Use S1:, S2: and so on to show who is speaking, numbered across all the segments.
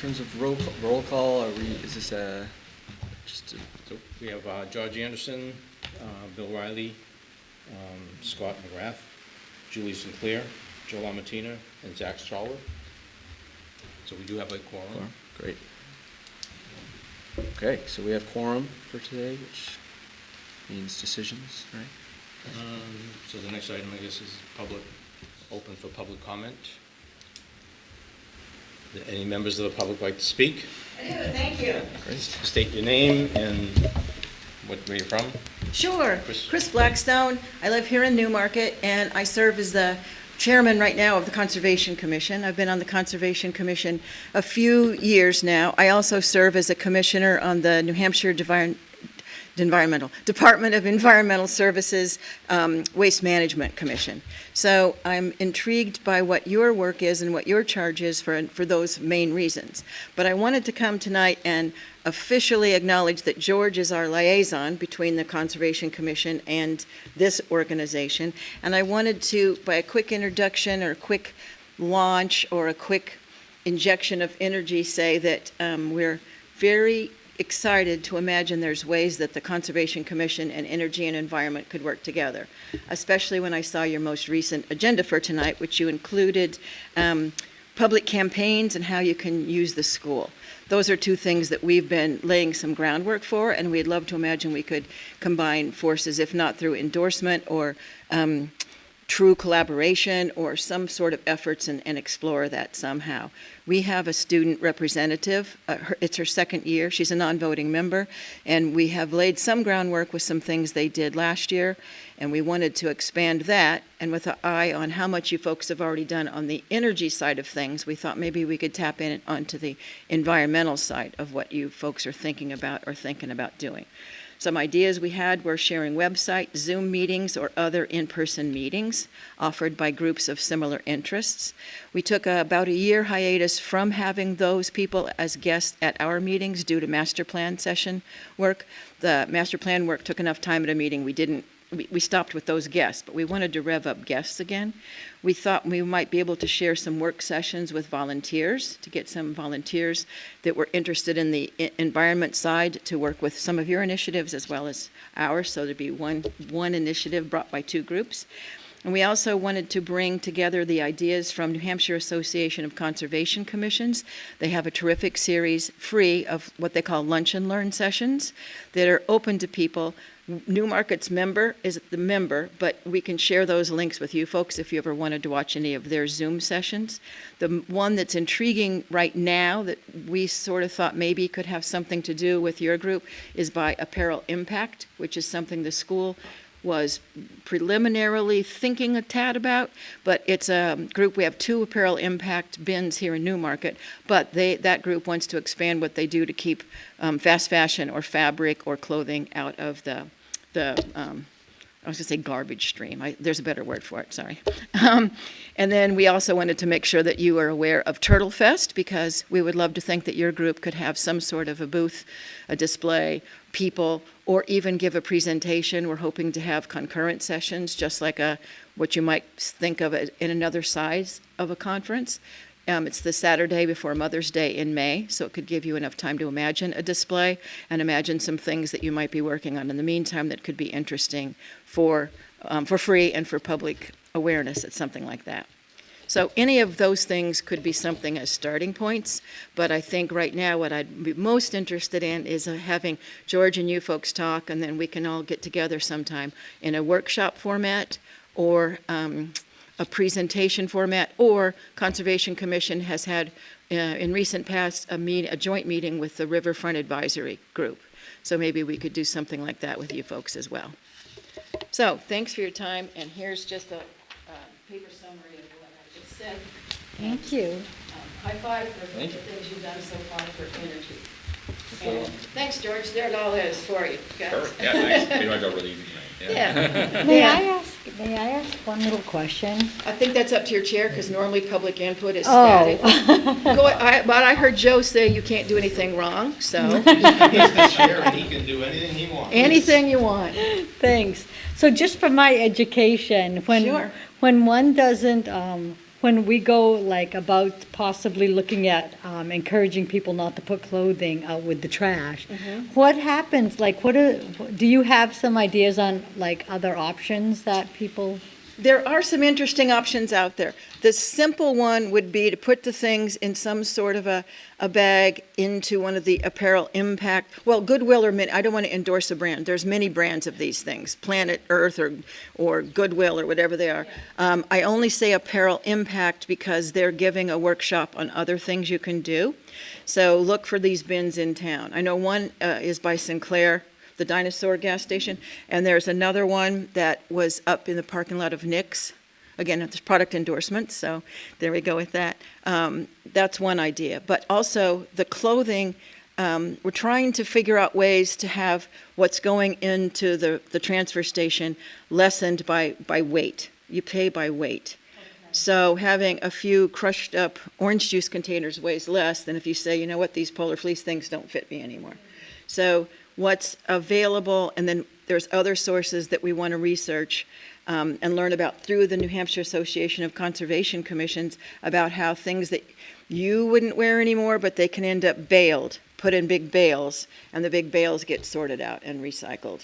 S1: terms of roll call, is this just a...
S2: So we have George Anderson, Bill Riley, Scott McGrath, Julie Sinclair, Joe Lamartina, and Zach Stallworth. So we do have a quorum.
S1: Great. Okay, so we have quorum for today, which means decisions, right?
S2: So the next item, I guess, is open for public comment. Any members of the public like to speak?
S3: I do, thank you.
S2: Great. State your name and where you're from.
S3: Sure. Chris Blackstone. I live here in Newmarket, and I serve as the chairman right now of the Conservation Commission. I've been on the Conservation Commission a few years now. I also serve as a commissioner on the New Hampshire Department of Environmental Services Waste Management Commission. So I'm intrigued by what your work is and what your charge is for those main reasons. But I wanted to come tonight and officially acknowledge that George is our liaison between the Conservation Commission and this organization. And I wanted to, by a quick introduction or a quick launch or a quick injection of energy, say that we're very excited to imagine there's ways that the Conservation Commission and Energy and Environment could work together, especially when I saw your most recent agenda for tonight, which you included public campaigns and how you can use the school. Those are two things that we've been laying some groundwork for, and we'd love to imagine we could combine forces, if not through endorsement or true collaboration or some sort of efforts and explore that somehow. We have a student representative. It's her second year. She's a non-voting member, and we have laid some groundwork with some things they did last year, and we wanted to expand that. And with an eye on how much you folks have already done on the energy side of things, we thought maybe we could tap in onto the environmental side of what you folks are thinking about doing. Some ideas we had were sharing website, Zoom meetings, or other in-person meetings offered by groups of similar interests. We took about a year hiatus from having those people as guests at our meetings due to master plan session work. The master plan work took enough time at a meeting, we stopped with those guests, but we wanted to rev up guests again. We thought we might be able to share some work sessions with volunteers, to get some volunteers that were interested in the environment side to work with some of your initiatives as well as ours, so there'd be one initiative brought by two groups. And we also wanted to bring together the ideas from New Hampshire Association of Conservation Commissions. They have a terrific series free of what they call lunch and learn sessions that are open to people. Newmarket's member is the member, but we can share those links with you folks if you ever wanted to watch any of their Zoom sessions. The one that's intriguing right now that we sort of thought maybe could have something to do with your group is by Apparel Impact, which is something the school was preliminarily thinking a tad about, but it's a group. We have 2 Apparel Impact bins here in Newmarket, but that group wants to expand what they do to keep fast fashion or fabric or clothing out of the I was going to say garbage stream. There's a better word for it, sorry. And then we also wanted to make sure that you are aware of Turtle Fest, because we would love to think that your group could have some sort of a booth, a display, people, or even give a presentation. We're hoping to have concurrent sessions, just like what you might think of in another size of a conference. It's the Saturday before Mother's Day in May, so it could give you enough time to imagine a display and imagine some things that you might be working on in the meantime that could be interesting for free and for public awareness at something like that. So any of those things could be something as starting points, but I think right now what I'd be most interested in is having George and you folks talk, and then we can all get together sometime in a workshop format or a presentation format, or Conservation Commission has had in recent past a joint meeting with the Riverfront Advisory Group. So maybe we could do something like that with you folks as well. So thanks for your time, and here's just a paper summary of what I just said.
S4: Thank you.
S3: High five for the things you've done so far for energy. And thanks, George. There it all is for you, guys.
S2: Perfect. Yeah, nice. Maybe I got really easy tonight.
S3: Yeah.
S4: May I ask one little question?
S3: I think that's up to your chair, because normally public input is
S4: Oh.
S3: static. But I heard Joe say you can't do anything wrong, so
S2: He's the chair and he can do anything he wants.
S3: anything you want.
S4: Thanks. So just for my education,
S3: Sure.
S4: when one doesn't when we go like about possibly looking at encouraging people not to put clothing out with the trash, what happens? Like, do you have some ideas on like other options that people?
S3: There are some interesting options out there. The simple one would be to put the things in some sort of a bag into one of the apparel impact. Well, Goodwill or I don't want to endorse a brand. There's many brands of these things, Planet Earth or Goodwill or whatever they are. I only say apparel impact because they're giving a workshop on other things you can do. So look for these bins in town. I know one is by Sinclair, the dinosaur gas station, and there's another one that was up in the parking lot of Nick's. Again, it's product endorsement, so there we go with that. That's one idea. But also the clothing, we're trying to figure out ways to have what's going into the transfer station lessened by weight. You pay by weight. So having a few crushed up orange juice containers weighs less than if you say, you know what, these polar fleece things don't fit me anymore. So what's available, and then there's other sources that we want to research and learn about through the New Hampshire Association of Conservation Commissions about how things that you wouldn't wear anymore, but they can end up baled, put in big bales, and the big bales get sorted out and recycled.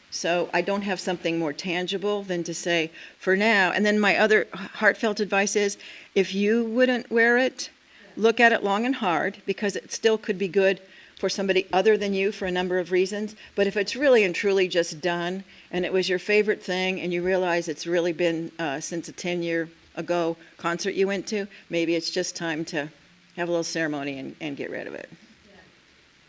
S3: So I don't have something more tangible than to say for now. And then my other heartfelt advice is if you wouldn't wear it, look at it long and hard, because it still could be good for somebody other than you for a number of reasons. But if it's really and truly just done, and it was your favorite thing, and you realize it's really been since a 10-year ago concert you went to, maybe it's just time to have a little ceremony and get rid of it.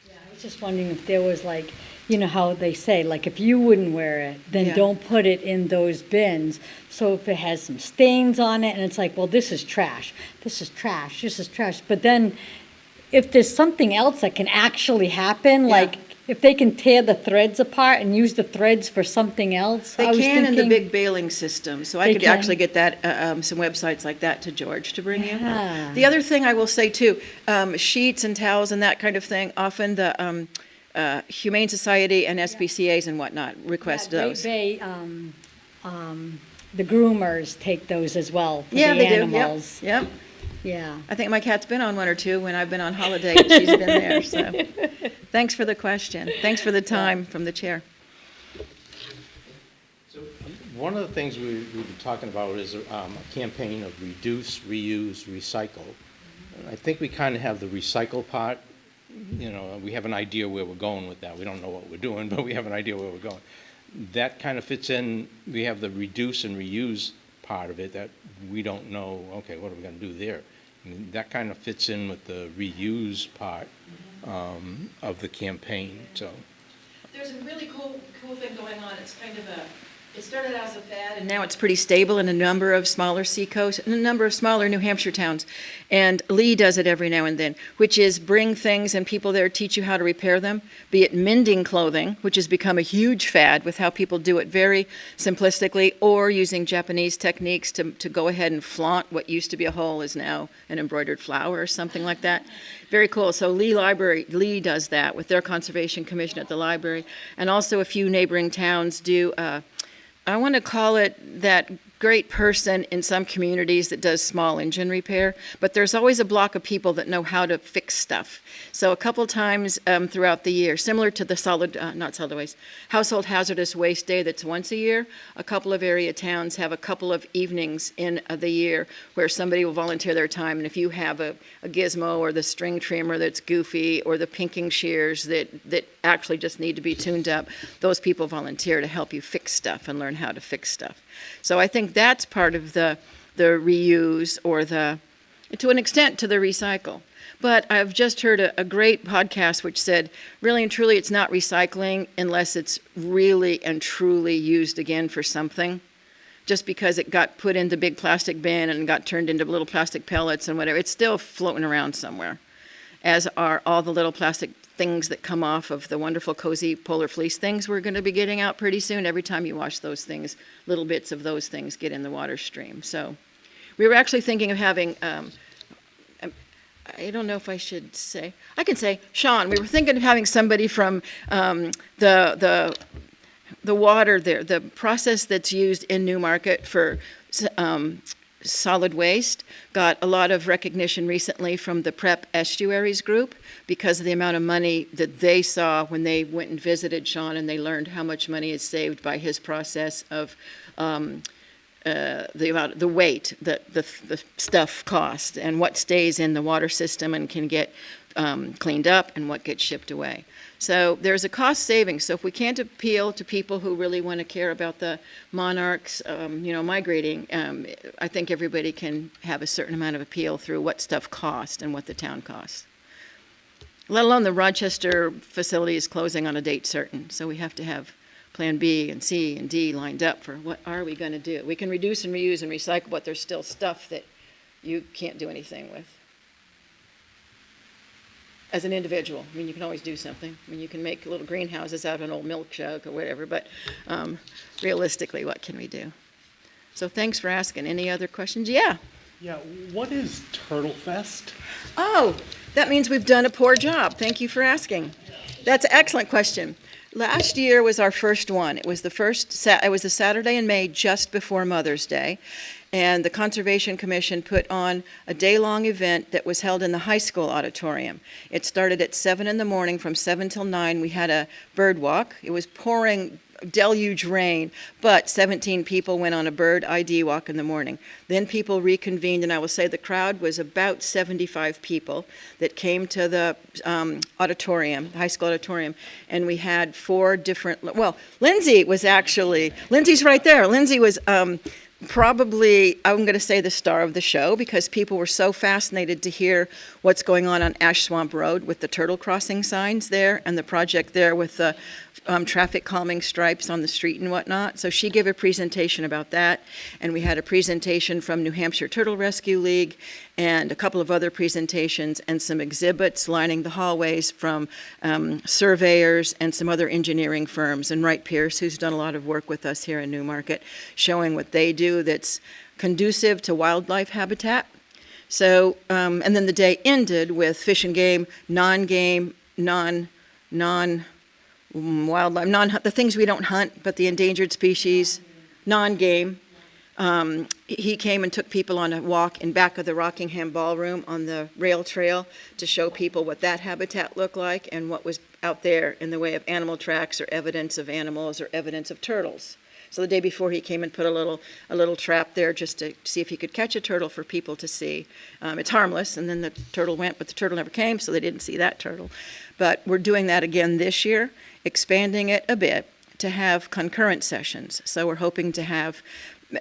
S4: Yeah, I was just wondering if there was like, you know how they say, like if you wouldn't wear it, then
S3: Yeah.
S4: don't put it in those bins. So if it has some stains on it, and it's like, well, this is trash, this is trash, this is trash. But then if there's something else that can actually happen, like if they can tear the threads apart and use the threads for something else.
S3: They
S4: I was
S3: can in the
S4: thinking-
S3: big baling system, so I
S4: They
S3: could
S4: can.
S3: actually get that, some websites like that to George to bring you.
S4: Yeah.
S3: The other thing I will say too, sheets and towels and that kind of thing, often the Humane Society and SPCA's and whatnot request those.
S4: The groomers take those as well for
S3: Yeah,
S4: the
S3: they do,
S4: animals.
S3: yep.
S4: Yeah.
S3: I think my cat's been on one or two when I've been on holiday, and she's been there, so. Thanks for the question. Thanks for the time from the chair.
S2: So one of the things we've been talking about is a campaign of reduce, reuse, recycle. And I think we kind of have the recycle part, you know, we have an idea where we're going with that. We don't know what we're doing, but we have an idea where we're going. That kind of fits in. We have the reduce and reuse part of it that we don't know, okay, what are we going to do there? I mean, that kind of fits in with the reuse part of the campaign, so.
S3: There's a really cool thing going on. It's kind of it started out as a fad, and now it's pretty stable in a number of smaller seacoast and a number of smaller New Hampshire towns. And Lee does it every now and then, which is bring things and people there teach you how to repair them, be it mending clothing, which has become a huge fad with how people do it very simplistically, or using Japanese techniques to go ahead and flaunt what used to be a hole is now an embroidered flower or something like that. Very cool. So Lee does that with their Conservation Commission at the library. And also a few neighboring towns do, I want to call it that great person in some communities that does small engine repair, but there's always a block of people that know how to fix stuff. So a couple times throughout the year, similar to the Household Hazardous Waste Day that's once a year, a couple of area towns have a couple of evenings in the year where somebody will volunteer their time, and if you have a gizmo or the string trimmer that's goofy or the pinking shears that actually just need to be tuned up, those people volunteer to help you fix stuff and learn how to fix stuff. So I think that's part of the reuse or to an extent, to the recycle. But I've just heard a great podcast which said, really and truly, it's not recycling unless it's really and truly used again for something. Just because it got put in the big plastic bin and got turned into little plastic pellets and whatever, it's still floating around somewhere, as are all the little plastic things that come off of the wonderful cozy polar fleece things we're going to be getting out pretty soon. Every time you wash those things, little bits of those things get in the water stream. So we were actually thinking of having, I don't know if I should say, I can say, Sean, we were thinking of having somebody from the water there, the process that's used in Newmarket for solid waste got a lot of recognition recently from the Prep Estuaries group because of the amount of money that they saw when they went and visited Sean, and they learned how much money is saved by his process of the weight that the stuff costs and what stays in the water system and can get cleaned up and what gets shipped away. So there's a cost saving. So if we can't appeal to people who really want to care about the monarchs, migrating, I think everybody can have a certain amount of appeal through what stuff costs and what the town costs. Let alone the Rochester facility is closing on a date certain, so we have to have Plan B and C and D lined up for what are we going to do. We can reduce and reuse and recycle, but there's still stuff that you can't do anything with. As an individual, I mean, you can always do something. I mean, you can make little greenhouses out of an old milk jug or whatever, but realistically, what can we do? So thanks for asking. Any other questions? Yeah.
S5: Yeah, what is Turtle Fest?
S3: Oh, that means we've done a poor job. Thank you for asking. That's an excellent question. Last year was our first one. It was it was a Saturday in May just before Mother's Day. And the Conservation Commission put on a day-long event that was held in the high school auditorium. It started at 7 in the morning. From 7 till 9, we had a bird walk. It was pouring deluge rain, but 17 people went on a bird ID walk in the morning. Then people reconvened, and I will say the crowd was about 75 people that came to the auditorium, high school auditorium, and we had 4 different, well, Lindsay's right there. Lindsay was probably, I'm going to say, the star of the show because people were so fascinated to hear what's going on Ash Swamp Road with the turtle crossing signs there and the project there with the traffic calming stripes on the street and whatnot. So she gave a presentation about that, and we had a presentation from New Hampshire Turtle Rescue League and a couple of other presentations and some exhibits lining the hallways from surveyors and some other engineering firms, and Wright Pierce, who's done a lot of work with us here in Newmarket, showing what they do that's conducive to wildlife habitat. So, and then the day ended with fish and game, non-game, non-wildlife, the things we don't hunt, but the endangered species, non-game. He came and took people on a walk in back of the Rockingham Ballroom on the rail trail to show people what that habitat looked like and what was out there in the way of animal tracks or evidence of animals or evidence of turtles. So the day before, he came and put a little trap there just to see if he could catch a turtle for people to see. It's harmless, and then the turtle went, but the turtle never came, so they didn't see that turtle. But we're doing that again this year, expanding it a bit to have concurrent sessions. So we're hoping to have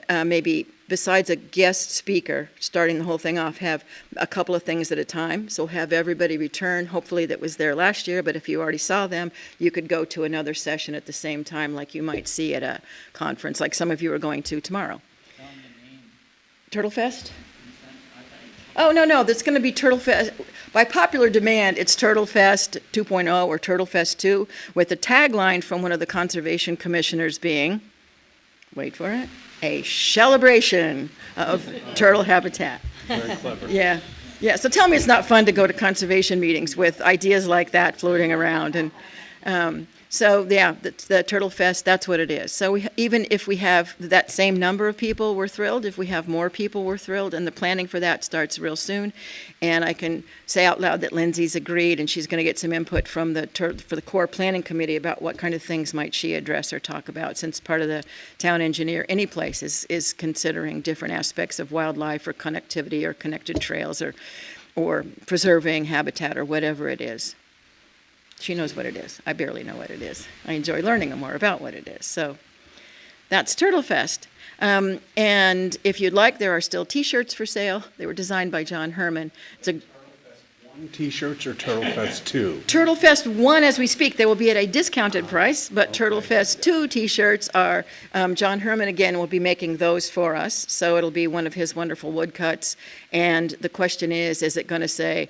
S3: maybe, besides a guest speaker starting the whole thing off, have a couple of things at a time. So have everybody return, hopefully that was there last year, but if you already saw them, you could go to another session at the same time like you might see at a conference, like some of you are going to tomorrow. Turtle Fest? Oh, no, that's going to be Turtle Fest. By popular demand, it's Turtle Fest 2.0 or Turtle Fest 2, with the tagline from one of the conservation commissioners being, wait for it, a celebration of turtle habitat.
S5: Very clever.
S3: Yeah. So tell me it's not fun to go to conservation meetings with ideas like that floating around. And the Turtle Fest, that's what it is. So even if we have that same number of people, we're thrilled. If we have more people, we're thrilled. And the planning for that starts real soon. And I can say out loud that Lindsay's agreed, and she's going to get some input from for the core planning committee about what kind of things might she address or talk about, since part of the town engineer, any place, is considering different aspects of wildlife or connectivity or connected trails or preserving habitat or whatever it is. She knows what it is. I barely know what it is. I enjoy learning more about what it is. So that's Turtle Fest. And if you'd like, there are still T-shirts for sale. They were designed by John Herman. It's a
S5: One T-shirts or Turtle Fest 2?
S3: Turtle Fest 1, as we speak, they will be at a discounted price, but Turtle Fest 2 T-shirts are, John Herman, again, will be making those for us. So it'll be one of his wonderful woodcuts. And the question is it going to say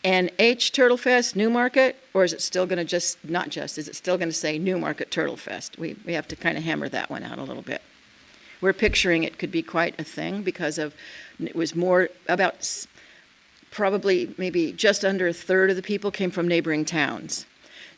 S3: NH Turtle Fest, Newmarket, or is it still going to is it still going to say Newmarket Turtle Fest? We have to kind of hammer that one out a little bit. We're picturing it could be quite a thing because it was more about probably maybe just under a third of the people came from neighboring towns.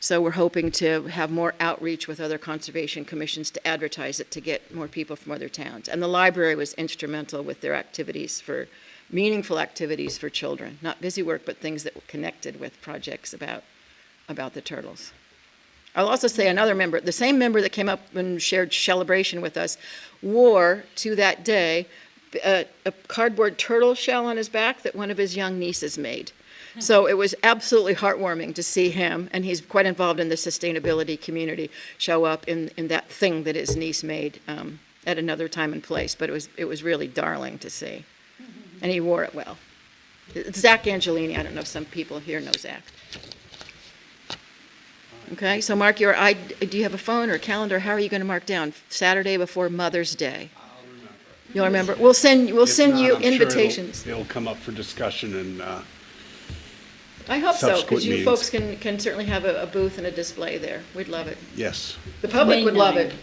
S3: So we're hoping to have more outreach with other conservation commissions to advertise it, to get more people from other towns. And the library was instrumental with their activities for, meaningful activities for children. Not busy work, but things that were connected with projects about the turtles. I'll also say another member, the same member that came up and shared celebration with us, wore to that day a cardboard turtle shell on his back that one of his young nieces made. So it was absolutely heartwarming to see him, and he's quite involved in the sustainability community, show up in that thing that his niece made at another time and place. But it was really darling to see, and he wore it well. It's Zach Angelini. I don't know if some people here know Zach. Okay, so Mark, do you have a phone or a calendar? How are you going to mark down Saturday before Mother's Day?
S5: I'll remember.
S3: You'll remember. We'll send
S5: If
S3: you
S5: not, I'm sure
S3: invitations.
S5: it'll come up for discussion and,
S3: I hope so, because
S5: subsequent
S3: you
S5: meetings.
S3: folks can certainly have a booth and a display there. We'd love it.
S5: yes.
S3: The public
S4: May
S3: would love
S4: 9.
S3: it.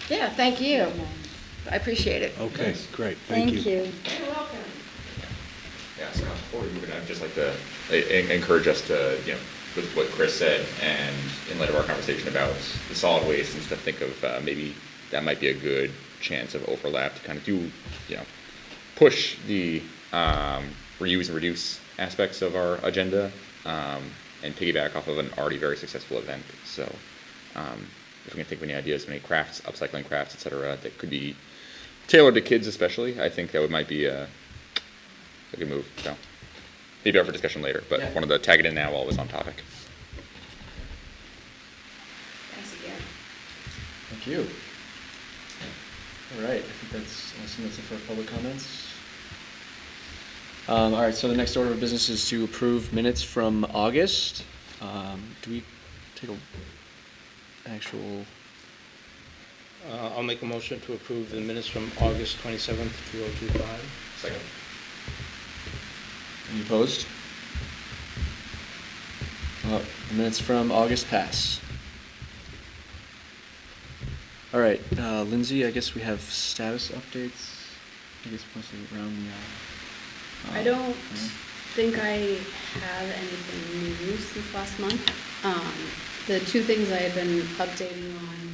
S3: Yeah, thank you. I appreciate it.
S5: Okay, great, thank you.
S4: Thank you.
S6: Yeah, so before we move on, I'd just like to encourage us to, with what Chris said, and in light of our conversation about the solid waste and stuff, think of maybe that might be a good chance of overlap to kind of do, push the reuse and reduce aspects of our agenda and piggyback off of an already very successful event. So if we can think of any ideas, any crafts, upcycling crafts, et cetera, that could be tailored to kids especially, I think that might be a good move. So maybe up for discussion later, but wanted to tag it in now while it was on topic.
S3: Thanks again.
S1: Thank you. All right, I think I assume that's it for public comments. All right, so the next order of business is to approve minutes from August. Do we take a actual?
S2: I'll make a motion to approve the minutes from August 27th, 2025.
S6: Second.
S1: Any opposed? The minutes from August pass. All right, Lindsay, I guess we have status updates. I guess mostly around the.
S7: I don't think I have anything new since last month. The two things I have been updating on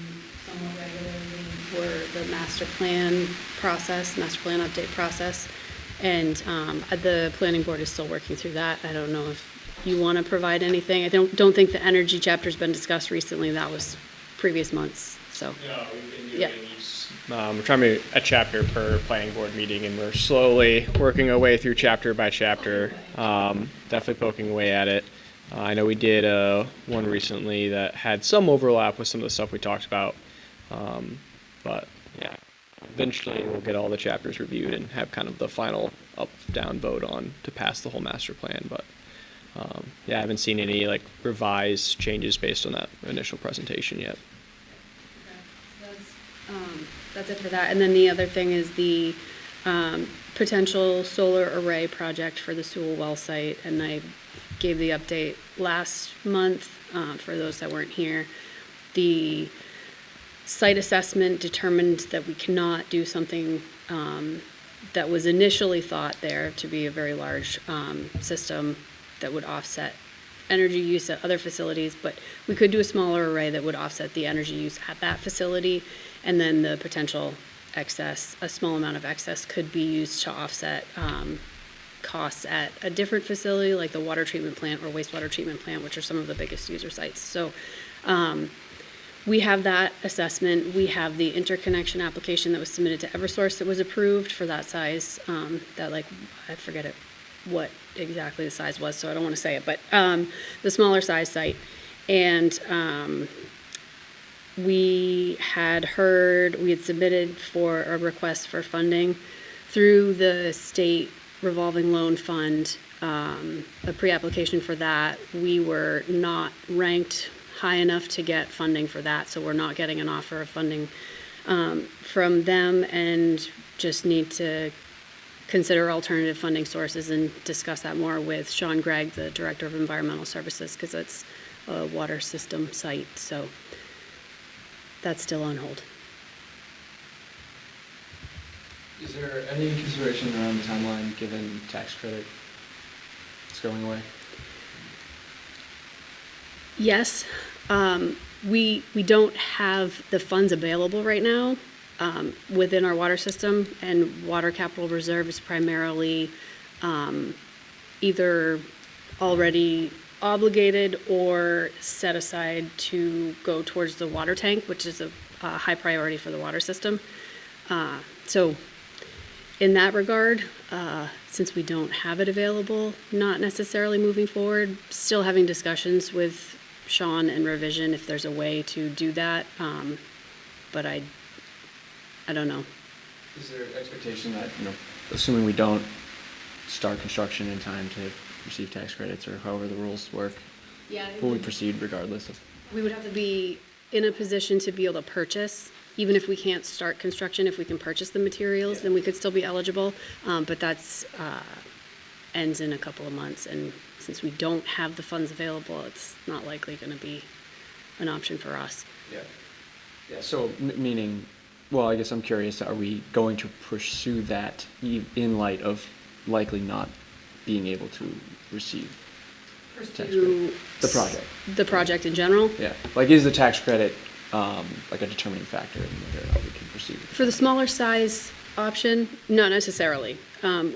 S7: somewhat regularly were the master plan update process. And the planning board is still working through that. I don't know if you want to provide anything. I don't think the energy chapter's been discussed recently. That was previous months, so.
S8: No, we've been doing
S7: Yeah.
S8: these. We're trying to do a chapter per planning board meeting, and we're slowly working our way through chapter by chapter. Definitely poking away at it. I know we did one recently that had some overlap with some of the stuff we talked about, but yeah, eventually we'll get all the chapters reviewed and have kind of the final up-down vote on to pass the whole master plan. But yeah, I haven't seen any like revised changes based on that initial presentation yet.
S7: That's it for that. And then the other thing is the potential solar array project for the Sewell well site. And I gave the update last month for those that weren't here. The site assessment determined that we cannot do something that was initially thought there to be a very large system that would offset energy use at other facilities, but we could do a smaller array that would offset the energy use at that facility, and then the potential excess, a small amount of excess, could be used to offset costs at a different facility like the water treatment plant or wastewater treatment plant, which are some of the biggest user sites. So we have that assessment. We have the interconnection application that was submitted to Eversource that was approved for that size, that like, I forget it, what exactly the size was, so I don't want to say it, but the smaller size site. And we had submitted for a request for funding through the state revolving loan fund, a pre-application for that. We were not ranked high enough to get funding for that, so we're not getting an offer of funding from them, and just need to consider alternative funding sources and discuss that more with Sean Gregg, the Director of Environmental Services, because it's a water system site, so that's still on hold.
S1: Is there any consideration around the timeline given tax credit is going away?
S7: Yes, we don't have the funds available right now within our water system, and water capital reserve is primarily either already obligated or set aside to go towards the water tank, which is a high priority for the water system. So in that regard, since we don't have it available, not necessarily moving forward, still having discussions with Sean and Revision if there's a way to do that. But I don't know.
S1: Is there expectation that, assuming we don't start construction in time to receive tax credits or however the rules work, will we proceed regardless of?
S7: We would have to be in a position to be able to purchase, even if we can't start construction, if we can purchase the materials, then we could still be eligible. But that's ends in a couple of months, and since we don't have the funds available, it's not likely going to be an option for us.
S1: Yeah, so meaning, well, I guess I'm curious, are we going to pursue that in light of likely not being able to receive tax credit? The project in general?
S7: Yeah.
S1: Like, is the tax credit like a determining factor in whether or not we can proceed?
S7: For the smaller size option, not necessarily.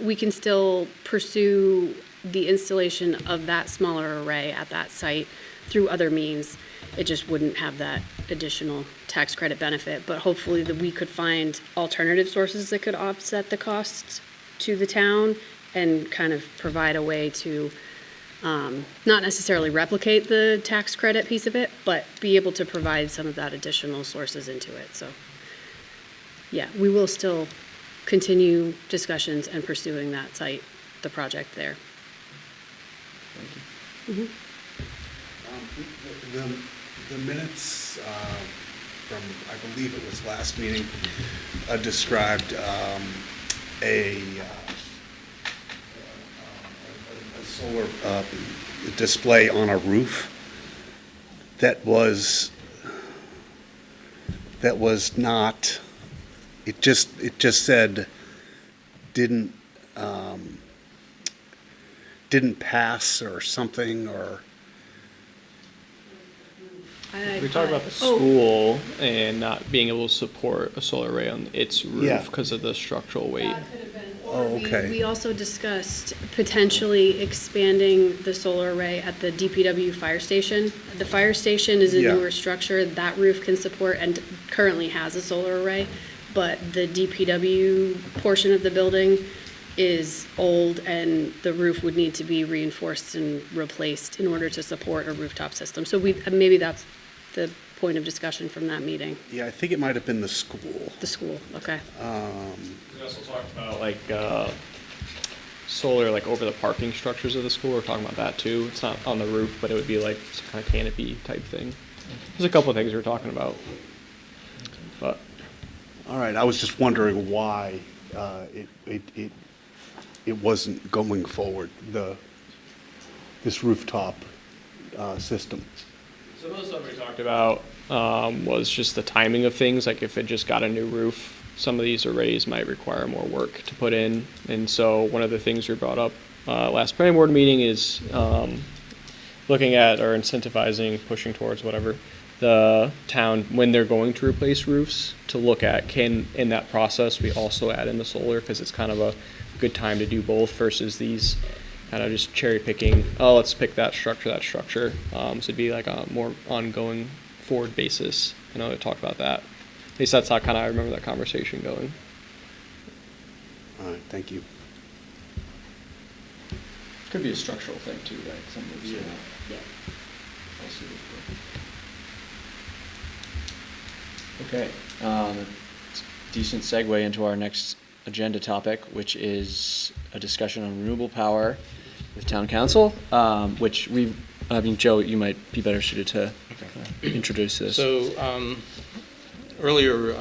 S7: We can still pursue the installation of that smaller array at that site through other means. It just wouldn't have that additional tax credit benefit, but hopefully that we could find alternative sources that could offset the costs to the town and kind of provide a way to not necessarily replicate the tax credit piece of it, but be able to provide some of that additional sources into it. So yeah, we will still continue discussions and pursuing that site, the project there.
S1: Thank you.
S5: The minutes from, I believe it was last meeting, described a solar display on a roof that was not, it just said didn't pass or something, or
S8: We talked about the school and not being able to support a solar array on its
S5: Yeah.
S8: roof because of the structural weight.
S7: That could have been.
S5: Oh, okay.
S7: We also discussed potentially expanding the solar array at the DPW fire station. The fire station is a
S5: Yeah.
S7: newer structure. That roof can support and currently has a solar array, but the DPW portion of the building is old and the roof would need to be reinforced and replaced in order to support a rooftop system. So maybe that's the point of discussion from that meeting.
S5: yeah, I think it might have been the school.
S7: The school, okay.
S8: We also talked about like solar like over the parking structures of the school. We're talking about that too. It's not on the roof, but it would be like some kind of canopy type thing. There's a couple of things we were talking about, but
S5: All right, I was just wondering why it wasn't going forward, this rooftop system.
S8: some of the stuff we talked about was just the timing of things. Like if it just got a new roof, some of these arrays might require more work to put in. And so one of the things we brought up last planning board meeting is looking at or incentivizing, pushing towards whatever the town, when they're going to replace roofs, to look at can in that process we also add in the solar, because it's kind of a good time to do both versus these kind of just cherry picking, oh, let's pick that structure. So it'd be like a more ongoing forward basis. I know I talked about that. At least that's how kind of I remember that conversation going.
S5: All right, thank you.
S1: Could be a structural thing too, right? Some of these are not.
S7: Yeah.
S1: Also okay, it's a decent segue into our next agenda topic, which is a discussion on renewable power with town council, which Joe, you might be better suited to introduce this.
S2: So earlier,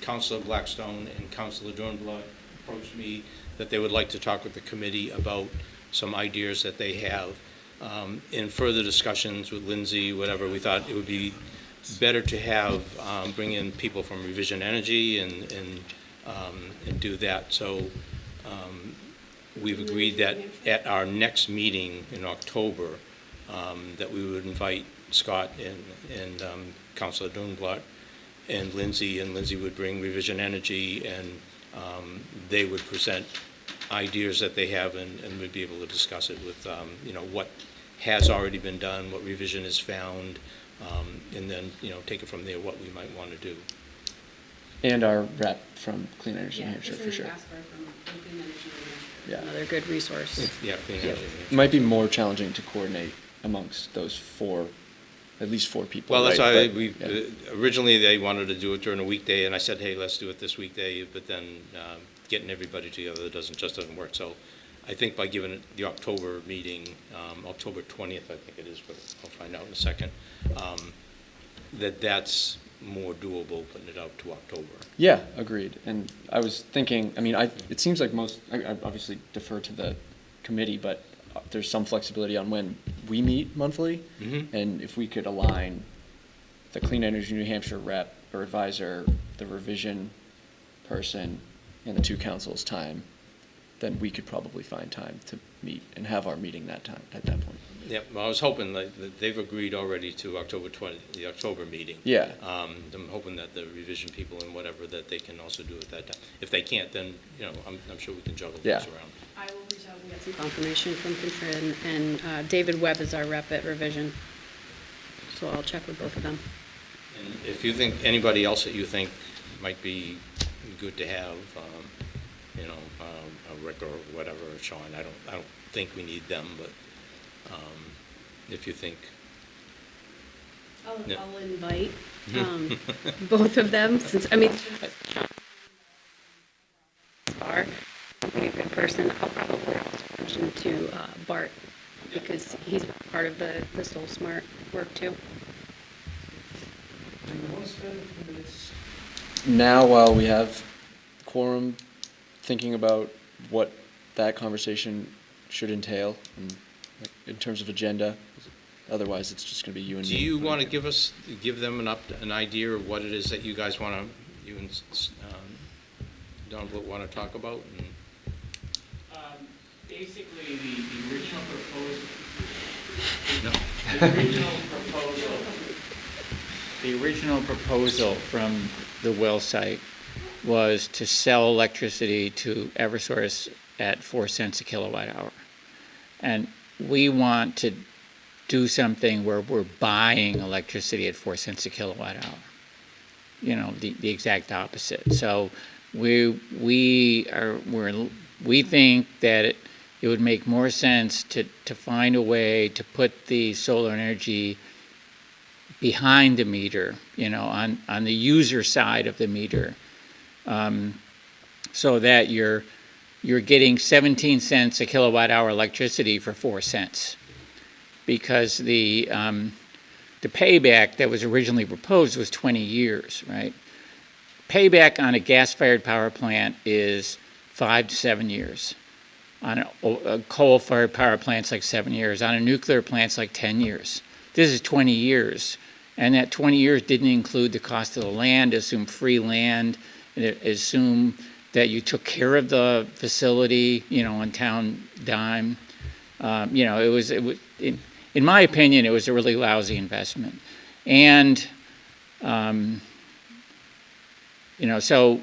S2: Councilor Blackstone and Councilor Dornblatt approached me that they would like to talk with the committee about some ideas that they have. In further discussions with Lindsay, whatever, we thought it would be better to have, bring in people from Revision Energy and do that. So we've agreed that at our next meeting in October, that we would invite Scott and Councilor Dunblot and Lindsay would bring Revision Energy, and they would present ideas that they have, and we'd be able to discuss it with, what has already been done, what Revision has found, and then, take it from there, what we might want to do.
S1: And our rep from Clean Energy New Hampshire, for sure. Yeah.
S7: Another good resource.
S2: Yeah, Clean
S1: Yeah.
S2: Energy.
S1: It might be more challenging to coordinate amongst those at least four people.
S2: Well, that's
S1: right?
S2: why originally they wanted to do it during a weekday, and I said, hey, let's do it this weekday, but then getting everybody together doesn't work. So I think by giving it the October meeting, October 20th, I think it is, but I'll find out in a second, that's more doable, putting it out to October.
S1: Yeah, agreed. And I was thinking, it seems like I obviously defer to the committee, but there's some flexibility on when we meet monthly.
S2: Mm-hmm.
S1: And if we could align the Clean Energy New Hampshire rep or advisor, the revision person, and the two councils' time, then we could probably find time to meet and have our meeting at that point.
S2: Yeah, well, I was hoping that they've agreed already to October 20th, the October meeting.
S1: Yeah.
S2: I'm hoping that the revision people and whatever, that they can also do it that time. If they can't, then, I'm sure we can juggle
S1: Yeah.
S2: things around.
S7: I will reach out and get some confirmation from Contrin, and David Webb is our rep at Revision. So I'll check with both of them.
S2: And if you think, anybody else that you think might be good to have, Rick or whatever, or Sean, I don't think we need them, but if you think. Yeah.
S7: I'll invite both of them, since, are a good person. I'll probably also mention to Bart, because he's part of the Soul Smart work too.
S1: Now, while we have quorum, thinking about what that conversation should entail in terms of agenda. Otherwise, it's just going to be you and me.
S2: Do you want to give them an idea of what it is that you guys want to, you and Don Bluth want to talk about?
S9: Basically, the original proposal.
S2: No.
S9: The original proposal from the well site was to sell electricity to Eversource at 4 cents a kilowatt hour. And we want to do something where we're buying electricity at 4 cents a kilowatt hour. The exact opposite. So we think that it would make more sense to find a way to put the solar energy behind the meter, on the user side of the meter, so that you're getting 17 cents a kilowatt hour electricity for 4 cents, because the payback that was originally proposed was 20 years, right? Payback on a gas-fired power plant is 5 to 7 years. On a coal-fired power plant, it's like 7 years. On a nuclear plant, it's like 10 years. This is 20 years. And that 20 years didn't include the cost of the land, assume free land, assume that you took care of the facility, on town dime. It was in my opinion, it was a really lousy investment. And, so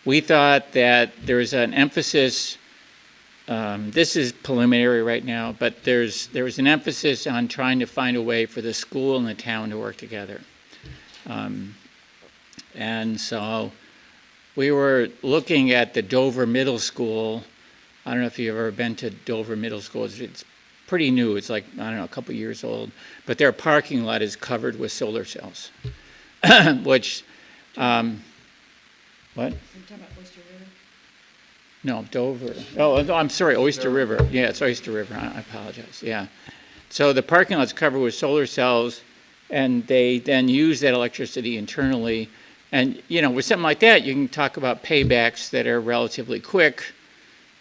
S9: we thought that there was an emphasis. This is preliminary right now, but there was an emphasis on trying to find a way for the school and the town to work together. And so we were looking at the Dover Middle School. I don't know if you've ever been to Dover Middle School. It's pretty new. It's like, a couple years old. But their parking lot is covered with solar cells, which, what?
S3: You're talking about Oyster River?
S9: No, Dover. Oh, I'm sorry, Oyster River. Yeah, it's Oyster River. I apologize. Yeah. So the parking lot's covered with solar cells, and they then use that electricity internally. And, with something like that, you can talk about paybacks that are relatively quick,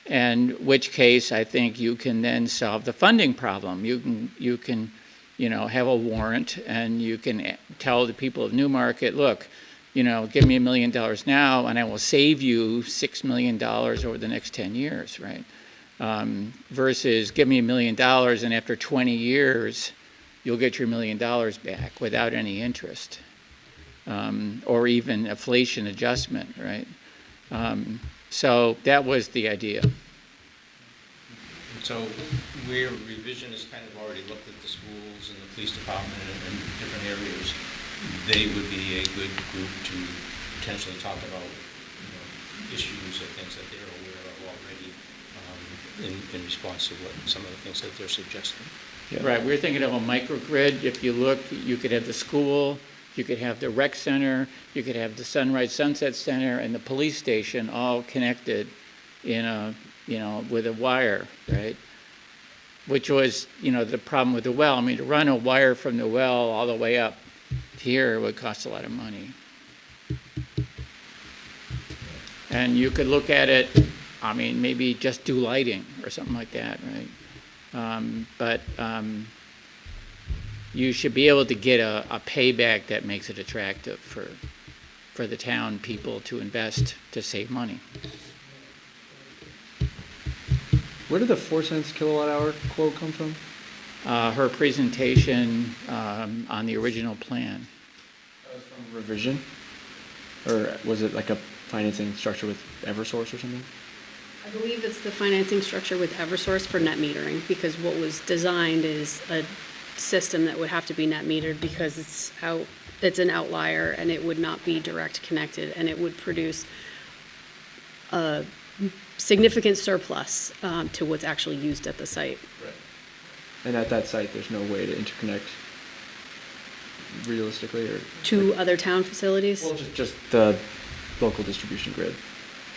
S9: and which case I think you can then solve the funding problem. You can have a warrant, and you can tell the people of Newmarket, look, give me $1 million now, and I will save you $6 million over the next 10 years, right? Versus give me $1 million, and after 20 years, you'll get your $1 million back without any interest, or even inflation adjustment, right? So that was the idea.
S2: So where revision has kind of already looked at the schools and the police department and different areas, they would be a good group to potentially talk about, issues or things that they're aware of already, in response to what some of the things that they're suggesting.
S9: Right, we're thinking of a microgrid. If you look, you could have the school, you could have the rec center, you could have the Sunrise Sunset Center and the police station all connected in a, with a wire, right? Which was, the problem with the well. I mean, to run a wire from the well all the way up here would cost a lot of money. And you could look at it, maybe just do lighting or something like that, right? But you should be able to get a payback that makes it attractive for the town people to invest to save money.
S1: Where did the 4 cents kilowatt hour quote come from?
S9: Her presentation on the original plan.
S1: That was from revision? Or was it like a financing structure with Eversource or something?
S7: I believe it's the financing structure with Eversource for net metering, because what was designed is a system that would have to be net metered because it's an outlier and it would not be direct connected, and it would produce a significant surplus to what's actually used at the site.
S1: Right. And at that site, there's no way to interconnect realistically, or
S7: To other town facilities?
S1: well, just the local distribution grid.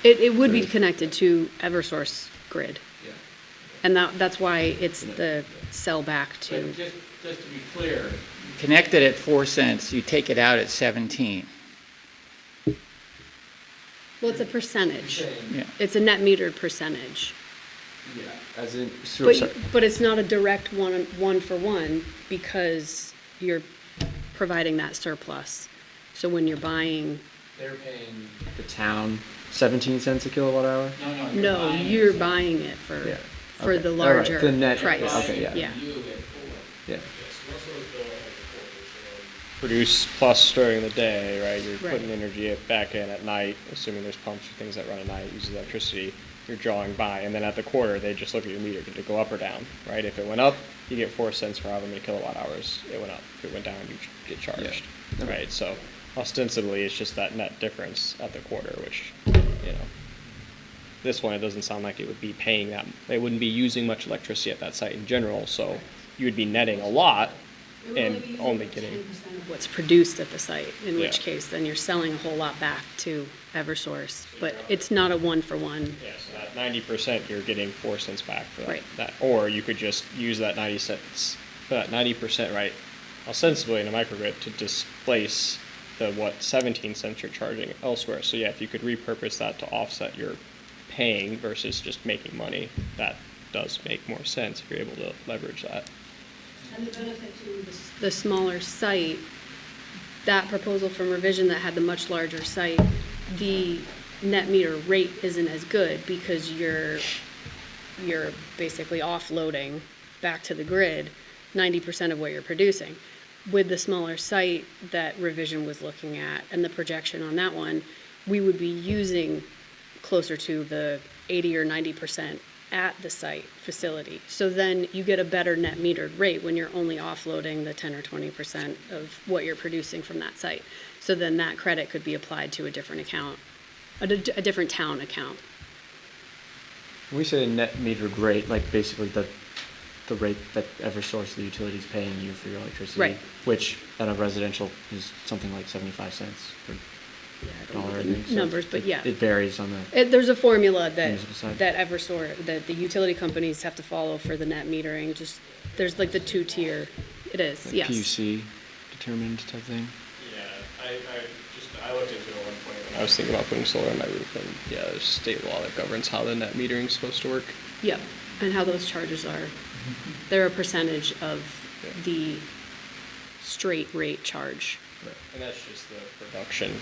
S7: It would be
S1: Right.
S7: connected to Eversource grid,
S1: Yeah.
S7: and that's why it's the sell back to.
S9: But just to be clear, connected at 4 cents, you take it out at 17.
S7: Well, it's a percentage.
S9: Yeah.
S7: It's a net metered percentage.
S1: Yeah. As in, sorry.
S7: But it's not a direct one for one, because you're providing that surplus. So when you're buying,
S1: They're paying the town 17 cents a kilowatt hour?
S7: no, you're buying it for
S1: Yeah.
S7: for
S1: Okay.
S7: the
S1: All right.
S7: larger
S1: The net
S7: price.
S1: okay, yeah.
S7: Yeah.
S1: Yeah.
S8: Produce plus during the day, right? You're
S7: Right.
S8: putting energy back in at night, assuming there's pumps or things that run at night, uses electricity. You're drawing by, and then at the quarter, they just look at your meter. Did it go up or down, right? If it went up, you get 4 cents for however many kilowatt hours it went up. If it went down, you get charged,
S1: Yeah. Okay.
S8: right? So ostensibly, it's just that net difference at the quarter, which, this one, it doesn't sound like it would be paying that. It wouldn't be using much electricity at that site in general, so you would be netting a lot and only getting.
S7: 10% of what's produced at the site, in which
S8: Yeah.
S7: case then you're selling a whole lot back to Eversource. But it's not a one for one.
S8: Yeah, so that 90%, you're getting 4 cents back for that.
S7: Right.
S8: Or you could just use that 90 cents, that 90%, right, ostensibly in a microgrid to displace the, 17 cents you're charging elsewhere. So yeah, if you could repurpose that to offset your paying versus just making money, that does make more sense if you're able to leverage that.
S7: And the benefit to the smaller site, that proposal from revision that had the much larger site, the net meter rate isn't as good because you're basically offloading back to the grid 90% of what you're producing. With the smaller site that revision was looking at and the projection on that one, we would be using closer to the 80 or 90% at the site facility. So then you get a better net metered rate when you're only offloading the 10 or 20% of what you're producing from that site. So then that credit could be applied to a different account, a different town account.
S1: When we say net metered rate, like basically the rate that Eversource, the utility, is paying you for your electricity,
S7: Right.
S1: which at a residential is something like 75 cents per
S7: Yeah, I don't
S1: dollar,
S7: know
S1: I
S7: the
S1: think. So
S7: numbers, but yeah.
S1: It varies on the.
S7: There's a formula that,
S1: Municipal side.
S7: that Eversource, that the utility companies have to follow for the net metering. Just, there's like the 2-tier, it is,
S1: Like
S7: yes.
S1: PUC determined type thing.
S8: Yeah, I looked into it at one point when I was thinking about putting solar on my roof, and yeah, there's state law that governs how the net metering is supposed to work.
S7: Yep, and how those charges are. They're a percentage of
S8: Yeah.
S7: the straight rate charge.
S8: And that's just the production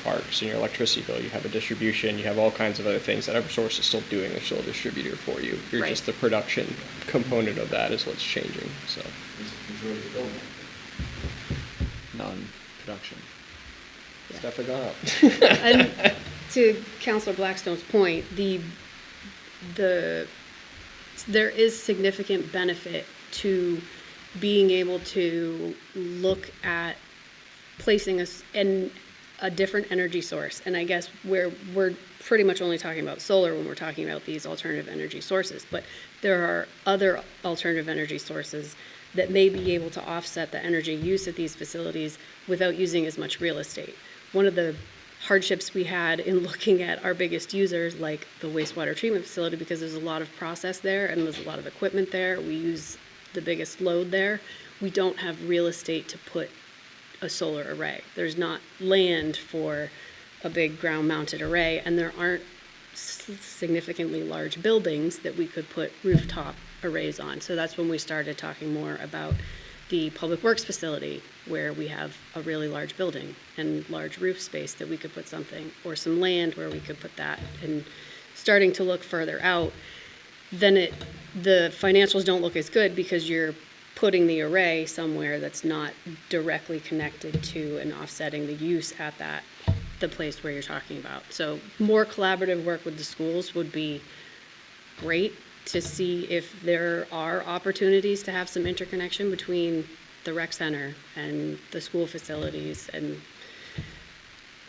S8: part. So in your electricity bill, you have a distribution, you have all kinds of other things that Eversource is still doing, they're still a distributor for you. You're
S7: Right.
S8: just the production component of that is what's changing, so.
S1: Non-production.
S8: It's definitely gone up.
S7: And to Counselor Blackstone's point, there is significant benefit to being able to look at placing us in a different energy source. And I guess we're pretty much only talking about solar when we're talking about these alternative energy sources, but there are other alternative energy sources that may be able to offset the energy use at these facilities without using as much real estate. One of the hardships we had in looking at our biggest users, like the wastewater treatment facility, because there's a lot of process there and there's a lot of equipment there, we use the biggest load there, we don't have real estate to put a solar array. There's not land for a big ground-mounted array, and there aren't significantly large buildings that we could put rooftop arrays on. So that's when we started talking more about the Public Works facility, where we have a really large building and large roof space that we could put something, or some land where we could put that, and starting to look further out, then the financials don't look as good because you're putting the array somewhere that's not directly connected to and offsetting the use at the place where you're talking about. So more collaborative work with the schools would be great to see if there are opportunities to have some interconnection between the rec center and the school facilities, and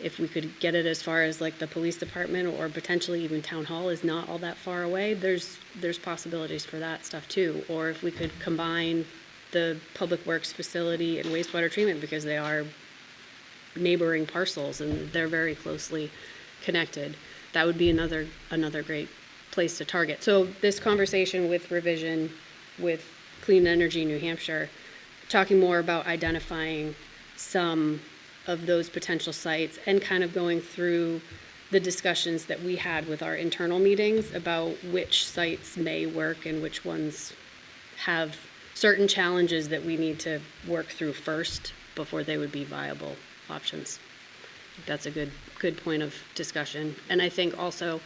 S7: if we could get it as far as like the police department or potentially even town hall is not all that far away, there's possibilities for that stuff too. Or if we could combine the public works facility and wastewater treatment, because they are neighboring parcels and they're very closely connected, that would be another great place to target. So this conversation with Revision, with Clean Energy New Hampshire, talking more about identifying some of those potential sites and kind of going through the discussions that we had with our internal meetings about which sites may work and which ones have certain challenges that we need to work through first before they would be viable options. That's a good point of discussion. And I think also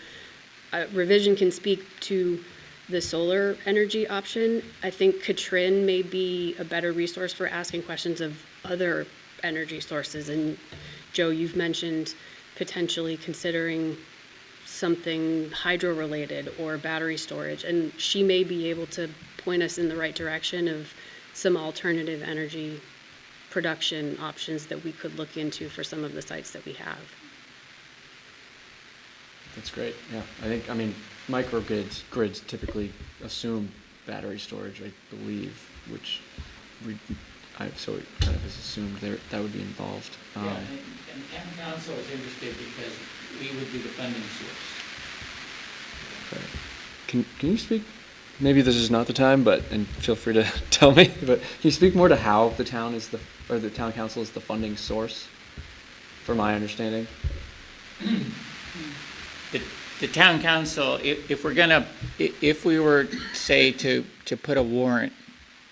S7: Revision can speak to the solar energy option. I think Katrin may be a better resource for asking questions of other energy sources. And Joe, you've mentioned potentially considering something hydro related or battery storage, and she may be able to point us in the right direction of some alternative energy production options that we could look into for some of the sites that we have.
S1: That's great. Yeah, I mean, grids typically assume battery storage, I believe, which so it kind of is assumed that would be involved.
S9: Yeah, and the town council is interested because we would be the funding source.
S1: Okay. Can you speak? Maybe this is not the time, and feel free to tell me. But can you speak more to how the town the town council is the funding source? From my understanding.
S9: The town council, if we were, say, to put a warrant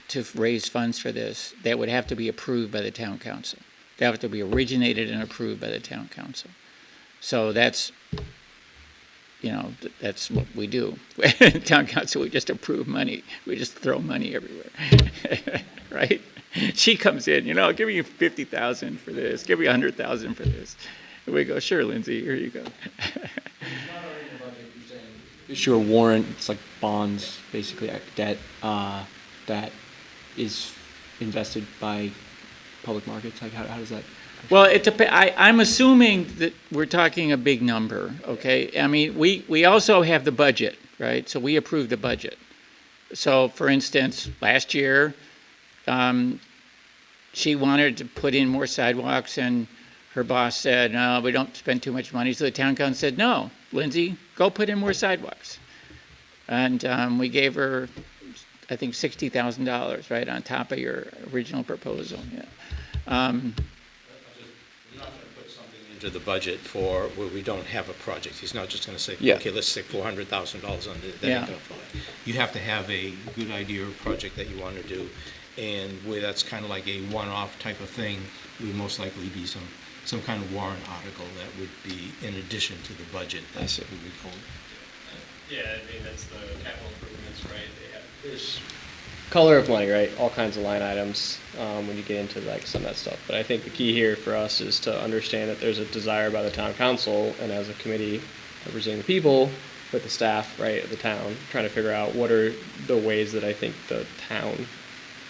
S9: to raise funds for this, that would have to be approved by the town council. They have to be originated and approved by the town council. So that's what we do. Town council, we just approve money. We just throw money everywhere, right? She comes in, give me 50,000 for this, give me 100,000 for this. And we go, sure, Lindsay, here you go.
S1: Issue a warrant. It's like bonds, basically debt that is invested by public markets. Like how does that?
S9: Well, I'm assuming that we're talking a big number. Okay, I mean we also have the budget, right? So we approved the budget. So for instance, last year, she wanted to put in more sidewalks, and her boss said, no, we don't spend too much money. So the town council said, no, Lindsay, go put in more sidewalks. And we gave her, I think, $60,000, right, on top of your original proposal. Yeah.
S2: We're not going to put something into the budget for where we don't have a project. He's not just going to say,
S1: Yeah.
S2: okay, let's stick $400,000 on it. That
S9: Yeah.
S2: ain't going to fly. You have to have a good idea of project that you want to do. And where that's kind of like a one-off type of thing, would most likely be some kind of warrant article that would be in addition to the budget.
S1: I see.
S2: that we would hold.
S8: Yeah, I mean, that's the capital improvements, right? There's color of money, right? All kinds of line items when you get into like some of that stuff. But I think the key here for us is to understand that there's a desire by the town council and as a committee representing the people with the staff, right, of the town, trying to figure out what are the ways that I think the town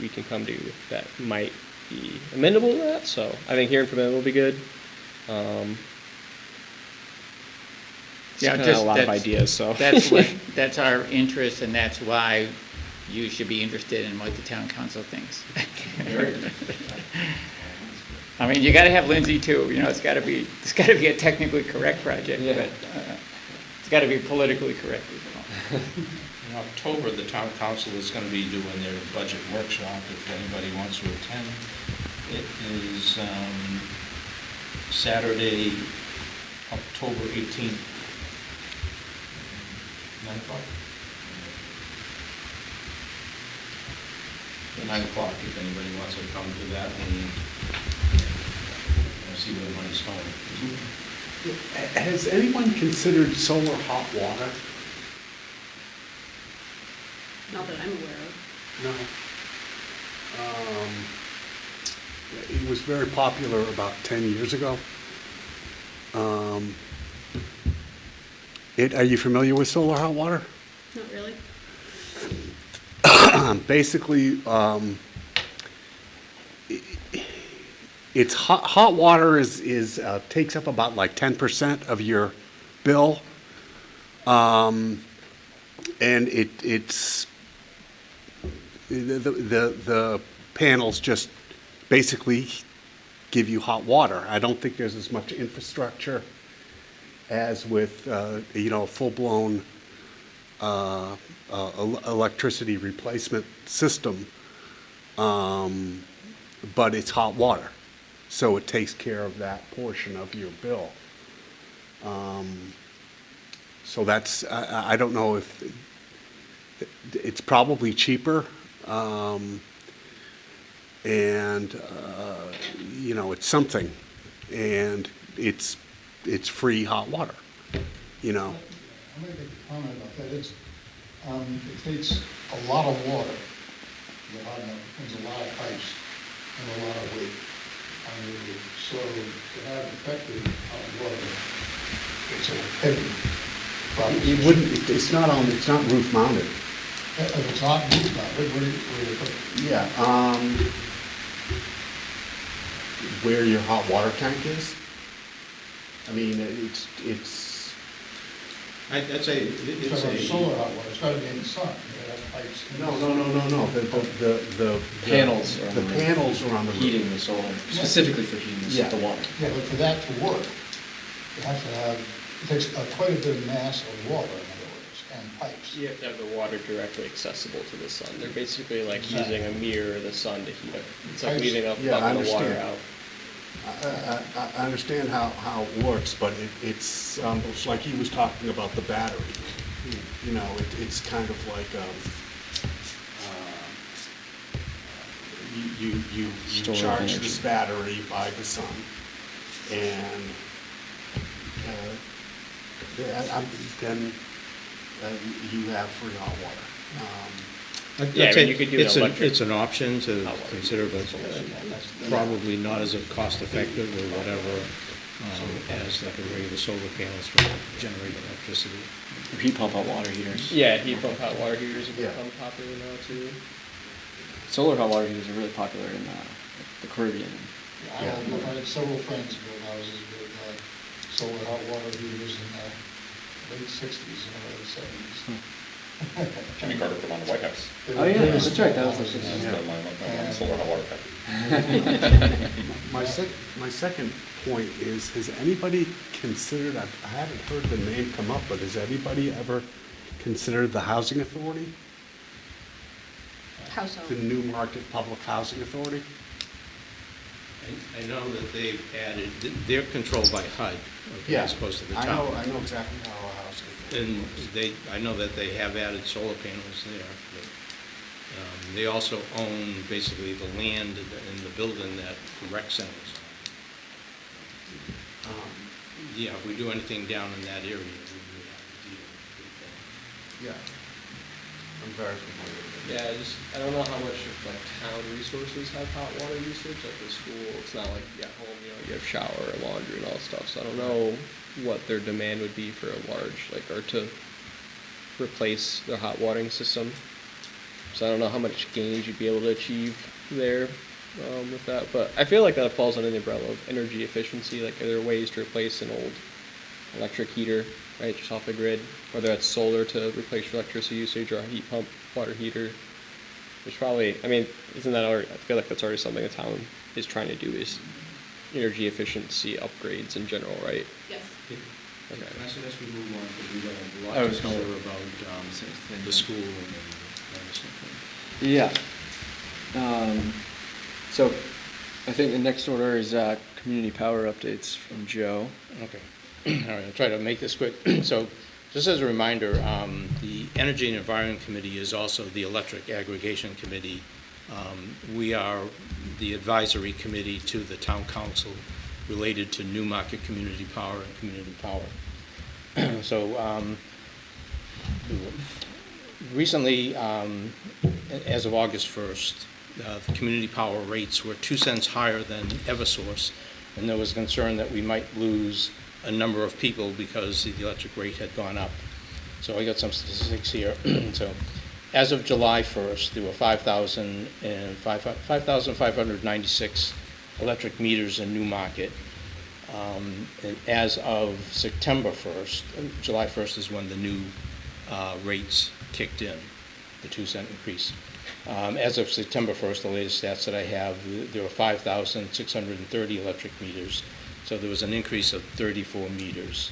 S8: we can come to that might be amenable to that. So I think hearing from them will be good.
S9: Yeah,
S8: Kinda
S9: just
S8: a lot of
S9: that's-
S8: ideas. So
S9: That's our interest, and that's why you should be interested in what the town council thinks. I mean, you gotta have Lindsay too, you know, it's gotta be a technically correct project,
S8: Yeah.
S9: but it's gotta be politically correct as well.
S2: In October, the town council is going to be doing their budget workshop, if anybody wants to attend. It is Saturday, October 18th, 9 o'clock. 9 o'clock, if anybody wants to come to that and see where the money's going.
S5: Has anyone considered solar hot water?
S7: Not that I'm aware of.
S5: No. It was very popular about 10 years ago. Are you familiar with solar hot water?
S7: Not really.
S5: Basically, it's hot water is takes up about like 10% of your bill. And it's the panels just basically give you hot water. I don't think there's as much infrastructure as with full-blown electricity replacement system, but it's hot water, so it takes care of that portion of your bill. So that's, I don't know if, it's probably cheaper, it's something, and it's free hot water,
S10: I'll make a comment about that. It takes a lot of water. There's a lot of pipes and a lot of weight. So to have effective hot water, it's a heavy proposition.
S5: it's not roof mounted.
S10: If it's not roof mounted, where do you put it?
S5: Yeah, where your hot water tank is. I mean, it's,
S2: I'd say
S10: It's like solar hot water, it's gotta be in the sun. You have pipes.
S5: no, the
S1: Panels are on
S5: The
S1: the roof.
S5: panels are on the roof.
S1: Heating the solar, specifically for heating
S5: Yeah.
S1: the water.
S10: Yeah, but for that to work, you have to have, it takes quite a bit of mass of water, in other words, and pipes.
S8: you have to have the water directly accessible to the sun. They're basically like using a mirror of the sun to heat it. It's like leaving up
S5: Yeah, I
S8: bucket of water
S5: understand.
S8: out.
S5: I understand how it works, but it's like he was talking about the battery. It's kind of like, you
S1: Store of
S5: charge
S1: energy.
S5: this battery by the sun, and then you have free hot water.
S8: Yeah, I mean, you could do an electric
S2: It's an option to
S8: hot water.
S2: consider, but probably not as cost effective or whatever as like a regular solar panels for generating electricity.
S1: Or heat pump hot water heaters.
S8: Yeah, heat pump hot water heaters have
S5: Yeah.
S8: become popular now too.
S1: Solar hot water heaters are really popular in the Caribbean.
S10: I had several friends who built houses with solar hot water heaters in the late 60s and early 70s.
S6: Jimmy Carter put on the White House.
S10: They
S1: Oh,
S10: were
S1: yeah,
S10: very
S1: that's right, that was the
S10: small
S1: 60s.
S10: houses.
S6: Solar hot water pack.
S5: My second point is, has anybody considered, I haven't heard the name come up, but has anybody ever considered the Housing Authority?
S7: Household.
S5: The Newmarket Public Housing Authority?
S2: I know that they've added, they're controlled by HUD, okay, as opposed to the
S5: I
S2: town.
S5: know exactly how a housing.
S2: And I know that they have added solar panels there, but They also own basically the land in the building that the rec center is on. Yeah, if we do anything down in that area, we would have to deal with
S5: Yeah. I'm very familiar with it.
S8: Yeah, I don't know how much of like town resources have hot water usage at the school. It's not like at home, you have shower and laundry and all that stuff. So I don't know what their demand would be for a large, or to replace their hot watering system. So I don't know how much gains you'd be able to achieve there with that. But I feel like that falls under the umbrella of energy efficiency. Like, are there ways to replace an old electric heater, right, just off the grid, whether that's solar to replace your electricity usage or a heat pump, water heater? There's probably, isn't that already, I feel like that's already something the town is trying to do, is energy efficiency upgrades in general, right?
S7: Yes.
S2: Can I suggest we move on, because we got a lot
S1: I
S2: to
S1: was gonna-
S2: cover about the school and other stuff.
S1: Yeah. So I think the next order is community power updates from Joe.
S2: Okay. All right, I'll try to make this quick. So just as a reminder, the Energy and Environment Committee is also the Electric Aggregation Committee. We are the advisory committee to the Town Council related to Newmarket Community Power and Community Power. So recently, as of August 1st, the community power rates were 2 cents higher than Eversource, and there was concern that we might lose a number of people because the electric rate had gone up. So I got some statistics here. So as of July 1st, there were 5,596 electric meters in Newmarket. And as of September 1st, July 1st is when the new rates kicked in, the 2 cent increase. As of September 1st, the latest stats that I have, there were 5,630 electric meters. So there was an increase of 34 meters.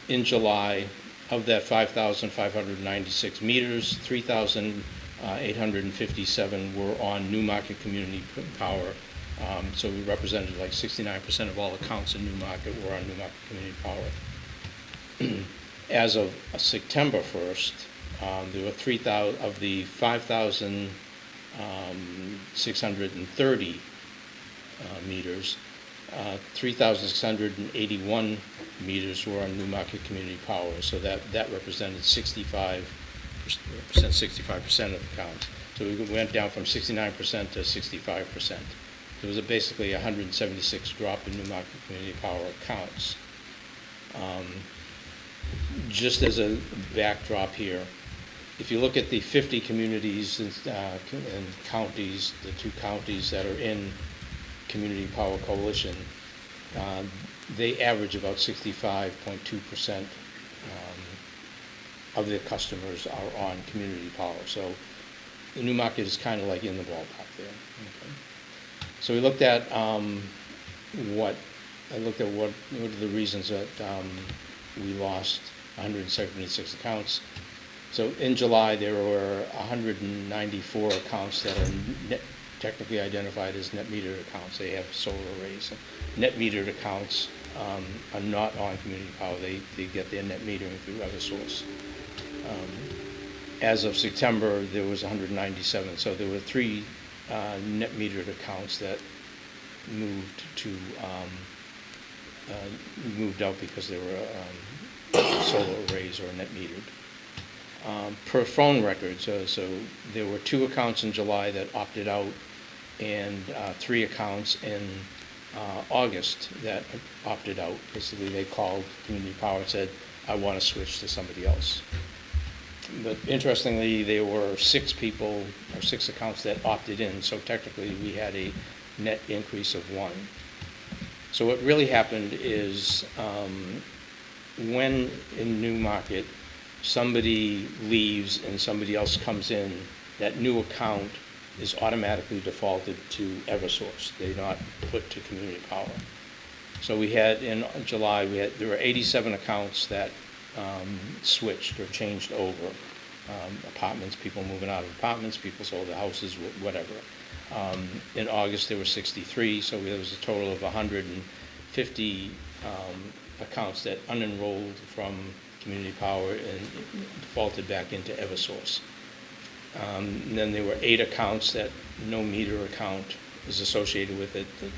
S2: In July, of that 5,596 meters, 3,857 were on Newmarket Community Power. So we represented like 69% of all accounts in Newmarket were on Newmarket Community Power. As of September 1st, there were 3,000 of the 5,630 meters. 3,681 meters were on Newmarket Community Power, so that represented 65% of the count. So we went down from 69% to 65%. There was basically 176 drop in Newmarket Community Power accounts. Just as a backdrop here, if you look at the 50 communities and counties, the 2 counties that are in Community Power Coalition, they average about 65.2% of their customers are on community power. So the Newmarket is kind of like in the ballpark there. Okay. So we looked at what are the reasons that we lost 176 accounts. So in July, there were 194 accounts that are technically identified as net metered accounts. They have solar arrays. Net metered accounts are not on community power. They get their net metering through Eversource. As of September, there was 197. So there were 3 net metered accounts that moved out because they were solar arrays or net metered. Per phone records, so there were 2 accounts in July that opted out, and 3 accounts in August that opted out. Basically, they called Community Power and said, I want to switch to somebody else. But interestingly, there were 6 people, or 6 accounts that opted in, so technically we had a net increase of 1. So what really happened is when in Newmarket, somebody leaves and somebody else comes in, that new account is automatically defaulted to Eversource. They're not put to Community Power. So we had in July, there were 87 accounts that switched or changed over. Apartments, people moving out of apartments, people sold their houses, whatever. In August, there were 63, so there was a total of 150 accounts that unenrolled from Community Power and defaulted back into Eversource. And then there were 8 accounts that no meter account is associated with it. It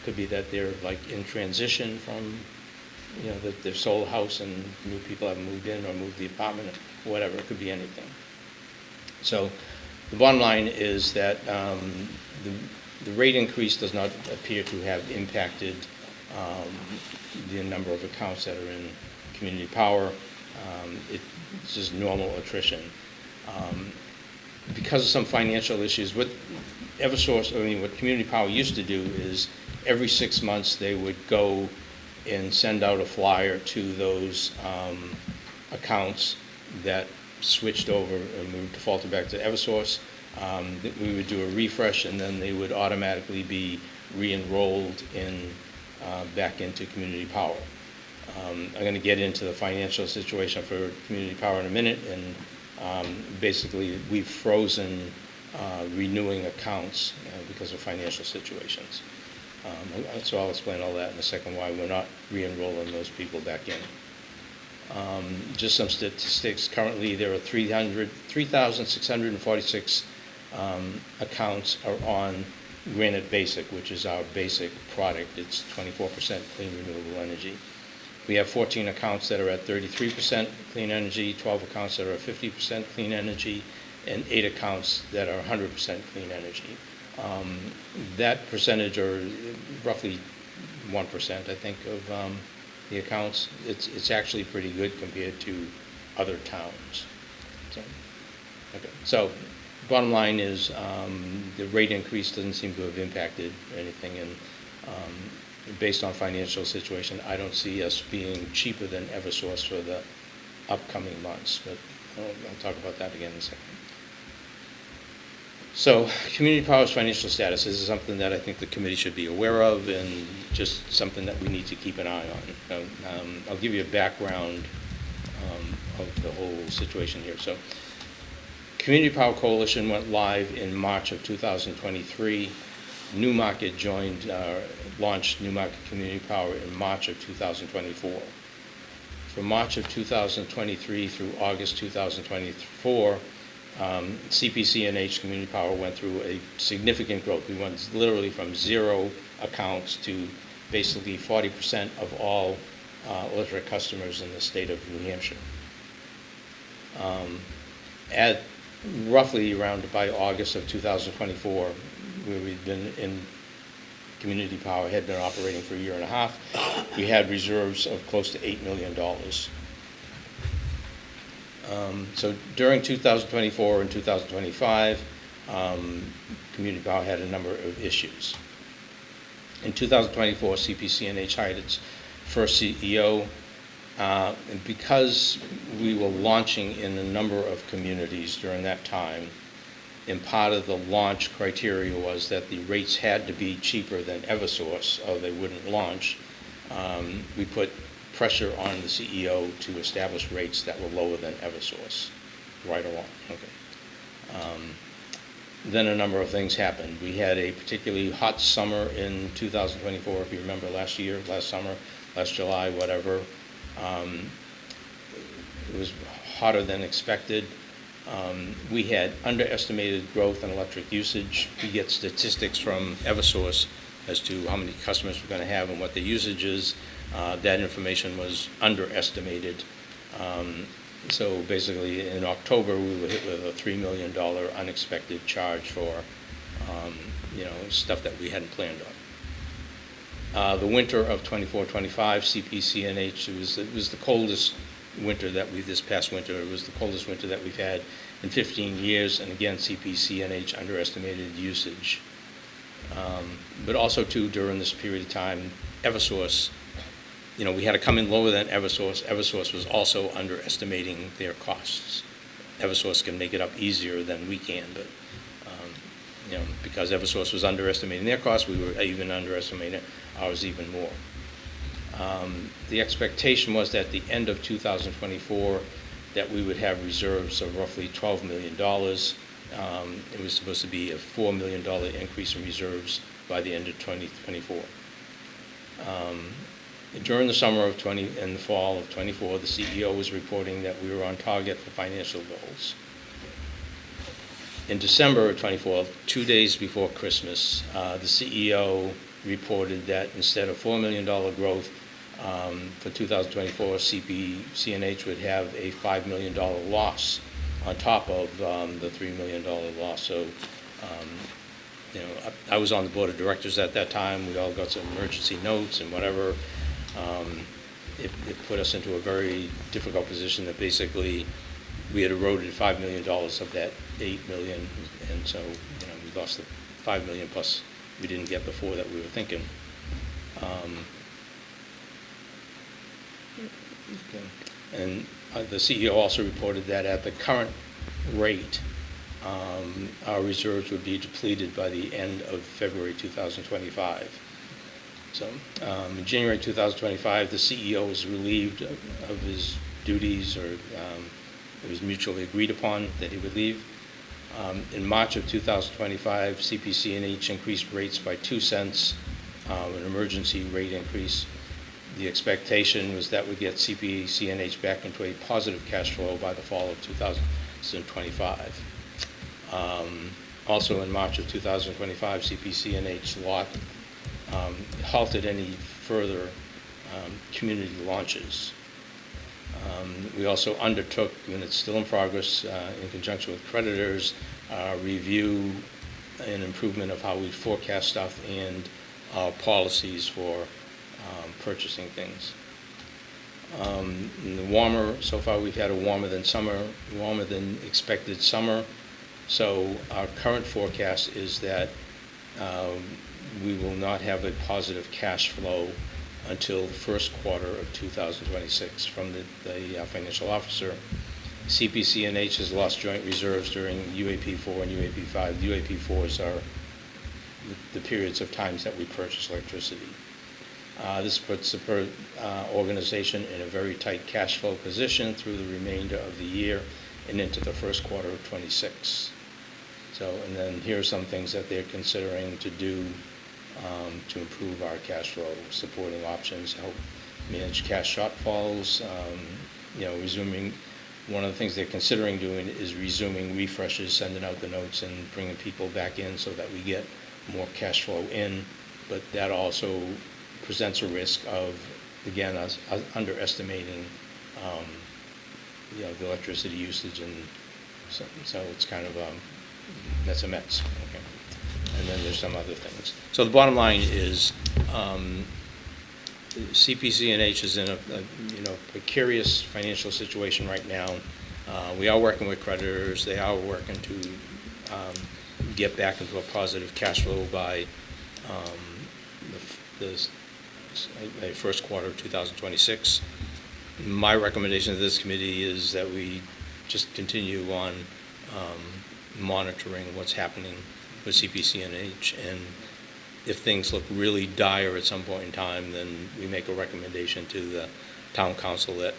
S2: could be that they're like in transition from, their sole house and new people have moved in or moved the apartment, or whatever. It could be anything. So the bottom line is that the rate increase does not appear to have impacted the number of accounts that are in community power. It's just normal attrition. Because of some financial issues, what what community power used to do is every 6 months they would go and send out a flyer to those accounts that switched over and defaulted back to Eversource. We would do a refresh, and then they would automatically be re-enrolled back into community power. I'm going to get into the financial situation for community power in a minute, and basically we've frozen renewing accounts because of financial situations. So I'll explain all that in a second, why we're not re-enrolling those people back in. Just some statistics. Currently, there are 3,646 accounts are on Granite Basic, which is our basic product. It's 24% clean renewable energy. We have 14 accounts that are at 33% clean energy, 12 accounts that are at 50% clean energy, and 8 accounts that are 100% clean energy. That percentage, or roughly 1%, I think, of the accounts, it's actually pretty good compared to other towns. So bottom line is the rate increase doesn't seem to have impacted anything, and based on financial situation, I don't see us being cheaper than Eversource for the upcoming months, but I'll talk about that again in a second. So community power's financial status, this is something that I think the committee should be aware of, and just something that we need to keep an eye on. I'll give you a background of the whole situation here. So Community Power Coalition went live in March of 2023. Newmarket launched Newmarket Community Power in March of 2024. From March of 2023 through August 2024, CPC&H Community Power went through a significant growth. We went literally from 0 accounts to basically 40% of all electric customers in the state of New Hampshire. At roughly around by August of 2024, where we'd been in community power, had been operating for a year and a half, we had reserves of close to $8 million. So during 2024 and 2025, community power had a number of issues. In 2024, CPC&H hired its first CEO, and because we were launching in a number of communities during that time, and part of the launch criteria was that the rates had to be cheaper than Eversource or they wouldn't launch, we put pressure on the CEO to establish rates that were lower than Eversource, right along. Okay. Then a number of things happened. We had a particularly hot summer in 2024, if you remember last summer, last July, whatever. It was hotter than expected. We had underestimated growth in electric usage. We get statistics from Eversource as to how many customers we're going to have and what the usage is. That information was underestimated. So basically in October we were hit with a $3 million unexpected charge for stuff that we hadn't planned on. The winter of 24-25, CPC&H, it was the coldest winter this past winter, it was the coldest winter that we've had in 15 years, and again, CPC&H underestimated usage. But also too, during this period of time, Eversource, we had to come in lower than Eversource. Eversource was also underestimating their costs. Eversource can make it up easier than we can, but because Eversource was underestimating their costs, we were even underestimating ours even more. The expectation was that at the end of 2024 that we would have reserves of roughly $12 million. It was supposed to be a $4 million increase in reserves by the end of 2024. During the summer of and the fall of 24, the CEO was reporting that we were on target for financial goals. In December of '24, 2 days before Christmas, the CEO reported that instead of $4 million growth for 2024, CPCNH would have a $5 million loss on top of the $3 million loss. So, I was on the board of directors at that time. We all got some emergency notes and whatever. It put us into a very difficult position that basically we had eroded $5 million of that $8 million, and so we lost the $5 million plus we didn't get before that we were thinking. And the CEO also reported that at the current rate, our reserves would be depleted by the end of February 2025. So in January 2025, the CEO was relieved of his duties, or it was mutually agreed upon that he would leave. In March of 2025, CPC&H increased rates by 2 cents, an emergency rate increase. The expectation was that would get CPC&H back into a positive cash flow by the fall of 2025. Also in March of 2025, CPC&H halted any further community launches. We also undertook, and it's still in progress, in conjunction with creditors, review and improvement of how we forecast stuff and policies for purchasing things. So far we've had a warmer than expected summer. So our current forecast is that we will not have a positive cash flow until the first quarter of 2026 from the financial officer. CPC&H has lost joint reserves during UAP4 and UAP5. UAP4s are the periods of times that we purchase electricity. This puts the organization in a very tight cash flow position through the remainder of the year and into the first quarter of 26. So, and then here are some things that they're considering to do to improve our cash flow, supporting options, help manage cash shortfalls, resuming. One of the things they're considering doing is resuming refreshes, sending out the notes and bringing people back in so that we get more cash flow in. But that also presents a risk of, again, us underestimating, the electricity usage, and so it's kind of that's a mess. Okay. And then there's some other things. So the bottom line is, CPC&H is in a precarious financial situation right now. We are working with creditors. They are working to get back into a positive cash flow by the first quarter of 2026. My recommendation to this committee is that we just continue on monitoring what's happening with CPC&H, and if things look really dire at some point in time, then we make a recommendation to the town council that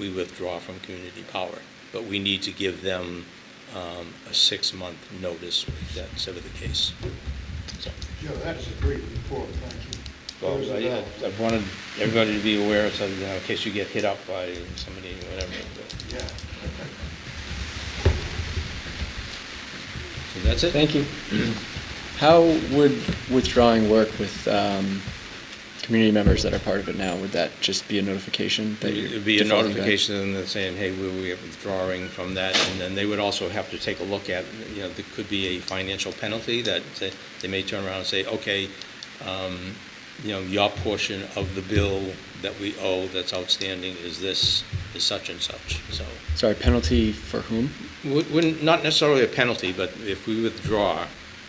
S2: we withdraw from community power. But we need to give them a 6-month notice if that's ever the case. So.
S10: Joe, that's a great report, thank you.
S2: Well, I wanted everybody to be aware, so in case you get hit up by somebody, whatever.
S10: Yeah.
S2: So that's it.
S1: Thank you. How would withdrawing work with community members that are part of it now? Would that just be a notification that you're
S2: It would be a
S1: defaulting to?
S2: notification that's saying, hey, we're withdrawing from that, and then they would also have to take a look at, there could be a financial penalty that they may turn around and say, okay, your portion of the bill that we owe that's outstanding is such and such. So,
S1: Sorry, penalty for whom?
S2: wouldn't, not necessarily a penalty, but if we withdraw,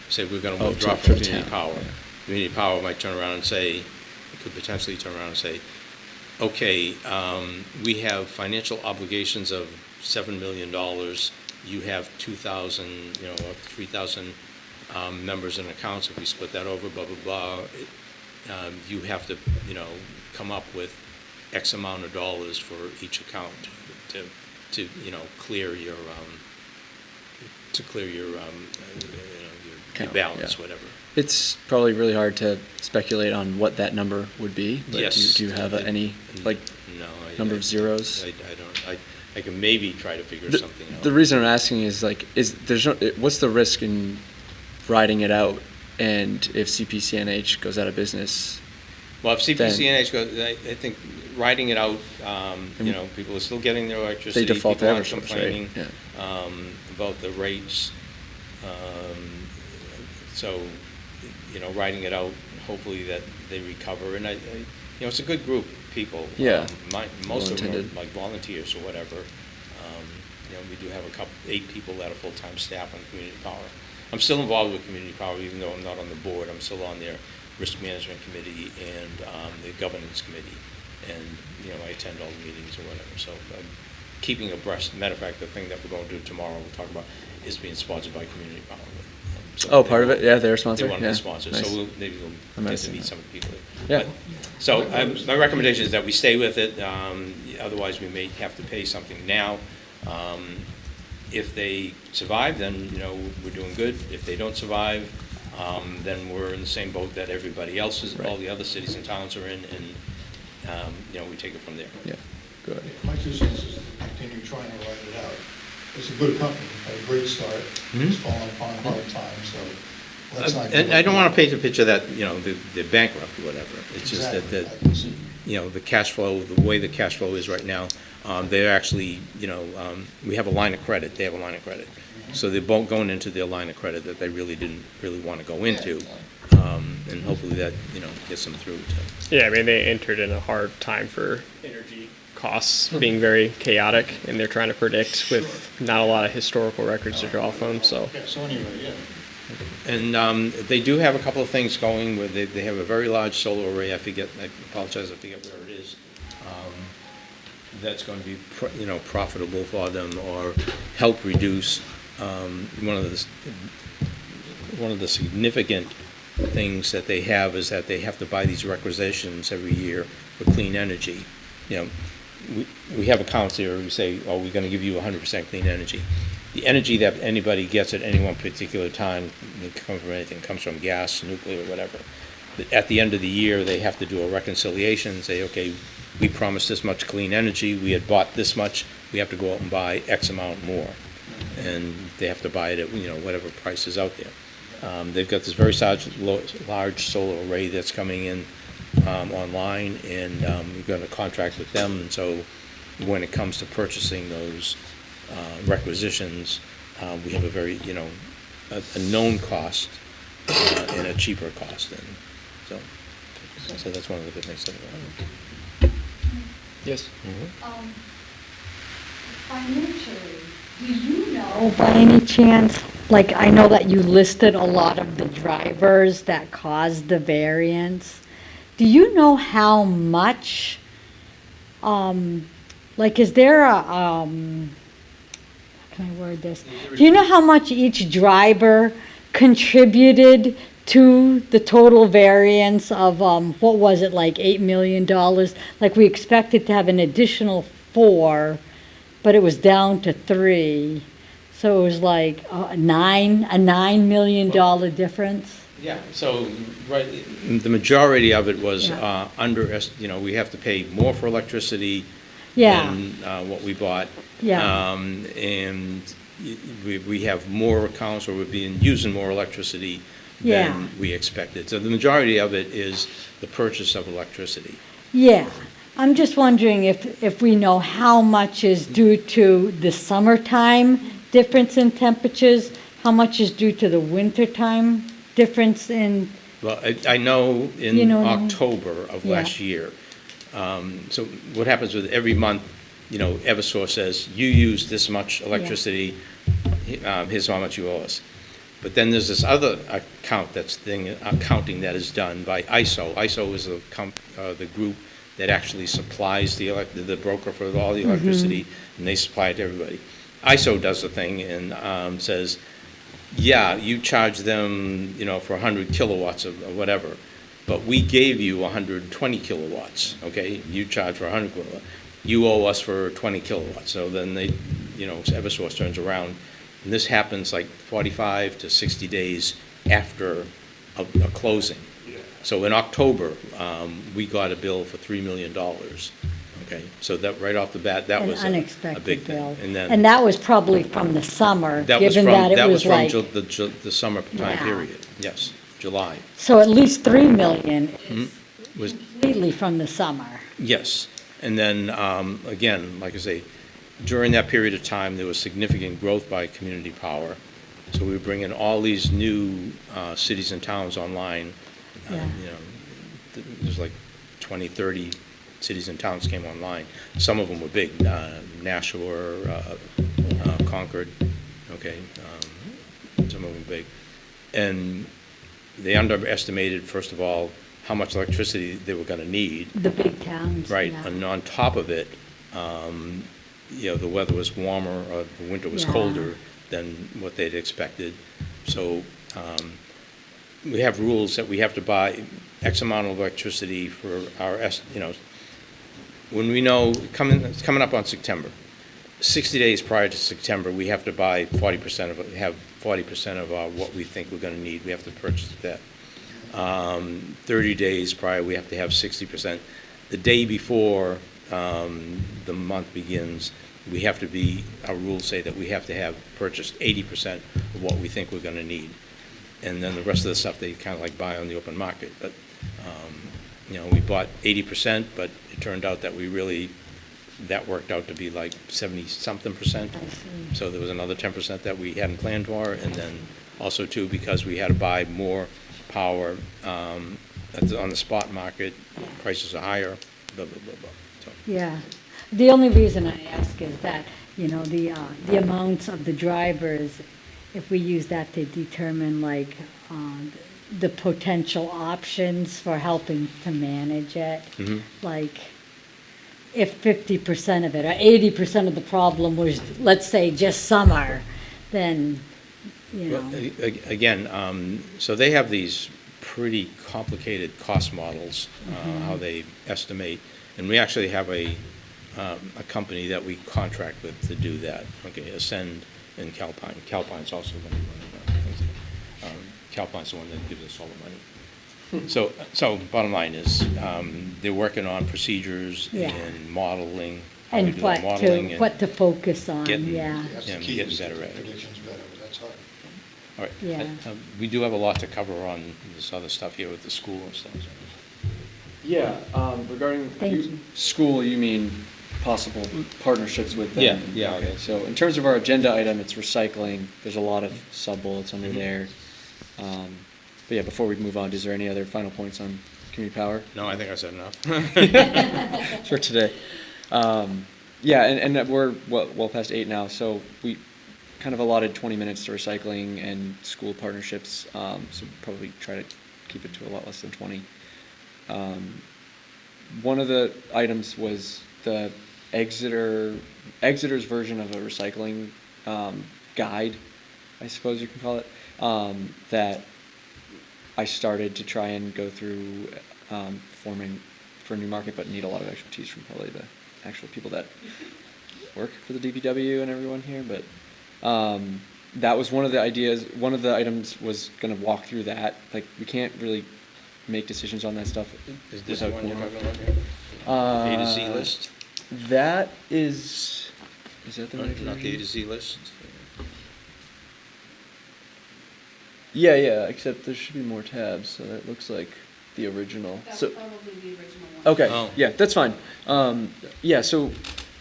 S2: say we're going to
S1: Oh,
S2: withdraw
S1: to
S2: from
S1: the
S2: community
S1: town.
S2: power, community power might turn around and say, could potentially turn around and say, okay, we have financial obligations of $7 million. You have 2,000, or 3,000 members and accounts. If we split that over, blah, blah, blah, you have to, come up with X amount of dollars for each account to clear your
S1: Account,
S2: balance,
S1: yeah.
S2: whatever.
S1: It's probably really hard to speculate on what that number would be. But
S2: Yes.
S1: do you have any
S2: No,
S1: number of zeros?
S2: I don't. I can maybe try to figure something out.
S1: The reason I'm asking is like, what's the risk in riding it out, and if CPCNH goes out of business?
S2: Well, if CPCNH goes, I think riding it out, you know, people are still getting their electricity.
S1: They default to
S2: People aren't
S1: Eversource, right?
S2: complaining,
S1: Yeah.
S2: about the rates. So, you know, riding it out, hopefully that they recover. And you know, it's a good group of people.
S1: Yeah.
S2: Most of them are
S1: Well-intended.
S2: like volunteers or whatever. You know, we do have 8 people that are full-time staff on Community Power. I'm still involved with Community Power, even though I'm not on the board. I'm still on their Risk Management Committee and the Governance Committee. And, you know, I attend all the meetings or whatever. So I'm keeping abreast. Matter of fact, the thing that we're going to do tomorrow, we'll talk about, is being sponsored by Community Power. So
S1: Oh, part of it? Yeah, they're a sponsor?
S2: They want to
S1: Yeah.
S2: be sponsored,
S1: Nice.
S2: so maybe we'll
S1: I might
S2: get
S1: have
S2: to
S1: seen
S2: meet
S1: that.
S2: some of the people.
S1: Yeah.
S2: So my recommendation is that we stay with it. Otherwise, we may have to pay something now. If they survive, then, you know, we're doing good. If they don't survive, then we're in the same boat that everybody else is, all the other cities and towns are in, and, you know, we take it from there.
S1: Yeah, good.
S10: My 2 cents is to continue trying to write it out. It's a good company, had a great start, it's fallen upon hard times, so let's not.
S2: And I don't want to paint a picture that, you know, they're bankrupt or whatever. It's just
S10: Exactly,
S2: that,
S10: I can see.
S2: you know, the cash flow, the way the cash flow is right now, they're actually, you know, we have a line of credit, they have a line of credit. So they're both going into their line of credit that they really didn't really want to go into. And hopefully that, you know, gets them through to.
S8: Yeah, I mean, they entered in a hard time for energy costs being very chaotic, and they're trying to predict with not a lot of historical records to draw from, so.
S10: Okay, so anyway, yeah.
S2: And they do have a couple of things going where they have a very large solar array. I apologize, I forget where it is. That's going to be, you know, profitable for them or help reduce one of the significant things that they have is that they have to buy these requisitions every year for clean energy. You know, we have accounts here, we say, oh, we're going to give you 100% clean energy. The energy that anybody gets at any one particular time, it can come from anything, it comes from gas, nuclear, whatever. But at the end of the year, they have to do a reconciliation and say, okay, we promised this much clean energy, we had bought this much, we have to go out and buy X amount more. And they have to buy it at, you know, whatever price is out there. They've got this very large solar array that's coming in online, and we're going to contract with them. And so when it comes to purchasing those requisitions, we have a very, you know, a known cost and a cheaper cost. And so that's one of the good things that we're having.
S1: Yes?
S4: Financially, do you know by any chance, like, I know that you listed a lot of the drivers that caused the variance. Do you know how much, like, is there a, how can I word this? Do you know how much each driver contributed to the total variance of, what was it, like $8 million? Like, we expected to have an additional 4, but it was down to 3. So it was like a $9 million difference.
S2: Yeah, so, right, the majority of it was
S4: Yeah.
S2: you know, we have to pay more for electricity
S4: Yeah.
S2: than what we bought.
S4: Yeah.
S2: And we have more accounts, or we're using more electricity
S4: Yeah.
S2: than we expected. So the majority of it is the purchase of electricity.
S4: Yeah, I'm just wondering if we know how much is due to the summertime difference in temperatures, how much is due to the wintertime difference in,
S2: Well, I know in
S4: You know what I mean?
S2: October of
S4: Yeah.
S2: last year, so what happens with every month, you know, Eversource says, you use this much electricity, here's how much you owe us. But then there's this other accounting that is done by ISO. ISO is the group that actually supplies the broker for all the electricity, and they supply it to everybody. ISO does the thing and says, yeah, you charge them, you know, for 100 kilowatts of whatever, but we gave you 120 kilowatts, okay? You charge for 100 kilowatts. You owe us for 20 kilowatts. So then they, you know, Eversource turns around, and this happens like 45 to 60 days after a closing. So in October, we got a bill for $3 million Okay, so that, right off the bat, that
S4: An
S2: was a
S4: unexpected
S2: big thing.
S4: bill.
S2: And then.
S4: And that was probably from the summer,
S2: That was
S4: given
S2: from,
S4: that it
S2: that was
S4: was
S2: from
S4: like,
S2: the summer time
S4: Yeah.
S2: period, yes, July.
S4: so at least 3 million is
S2: Was,
S4: completely from the summer.
S2: yes, and then, again, like I say, during that period of time, there was significant growth by community power. So we were bringing all these new cities and towns online.
S4: Yeah.
S2: You know, there's like 20, 30 cities and towns came online. Some of them were big, Nashua, Concord, okay, some of them big. And they underestimated, first of all, how much electricity they were going to need.
S4: The big towns.
S2: Right,
S4: yeah.
S2: and on top of it, you know, the weather was warmer, or the winter was
S4: Yeah.
S2: colder than what they'd expected. So we have rules that we have to buy X amount of electricity for our, you know, when we know, it's coming up on September. 60 days prior to September, we have to buy 40% of it, have 40% of what we think we're going to need. We have to purchase that. 30 days prior, we have to have 60%. The day before the month begins, we have to be, our rules say that we have to have purchased 80% of what we think we're going to need. And then the rest of the stuff they kind of like buy on the open market. But, you know, we bought 80%, but it turned out that we really, that worked out to be like 70-something%. So there was another 10% that we hadn't planned for. And then also, too, because we had to buy more power on the spot market, prices are higher, blah, blah, blah, blah. So,
S4: Yeah. The only reason I ask is that, you know, the amounts of the drivers, if we use that to determine like the potential options for helping to manage it, like if 50% of it or 80% of the problem was, let's say, just summer, then, you
S2: well,
S4: know.
S2: again, so they have these pretty complicated cost models, how they estimate, and we actually have a company that we contract with to do that. Okay, Ascend and Calpine. Calpine's also going to be running that. Calpine's the one that gives us all the money. So bottom line is, they're working on procedures
S4: Yeah.
S2: and modeling, how we
S4: And
S2: do that modeling. and
S4: what to focus on,
S2: getting-
S4: yeah.
S10: That's
S2: Yeah,
S10: the key,
S2: getting
S10: is
S2: better at it.
S10: predictions better, but that's hard.
S2: All right.
S4: Yeah.
S2: We do have a lot to cover on this other stuff here with the school and stuff.
S1: Yeah, regarding
S4: Thank you.
S1: school, you mean possible partnerships with them?
S2: Yeah, yeah.
S1: Okay, so in terms of our agenda item, it's recycling. There's a lot of sub-bullets under there. But yeah, before we move on, is there any other final points on community power
S2: No, I think I said enough.
S1: for today? Yeah, and we're well past 8 now, so we kind of allotted 20 minutes to recycling and school partnerships, so probably try to keep it to a lot less than 20. One of the items was the Exeter's version of a recycling guide, I suppose you can call it, that I started to try and go through forming for Newmarket, but need a lot of expertise from probably the actual people that work for the DPW and everyone here. But that was one of the ideas. One of the items was going to walk through that. Like, we can't really make decisions on that stuff.
S2: Is this
S1: without
S2: the one you're
S1: going-
S2: talking about here? A to Z list?
S1: That is that the right
S2: Not the A to
S1: version?
S2: Z list?
S1: Yeah, except there should be more tabs, so that looks like the original. So,
S7: probably the original one.
S1: okay,
S2: Oh.
S1: yeah, that's fine. Yeah, so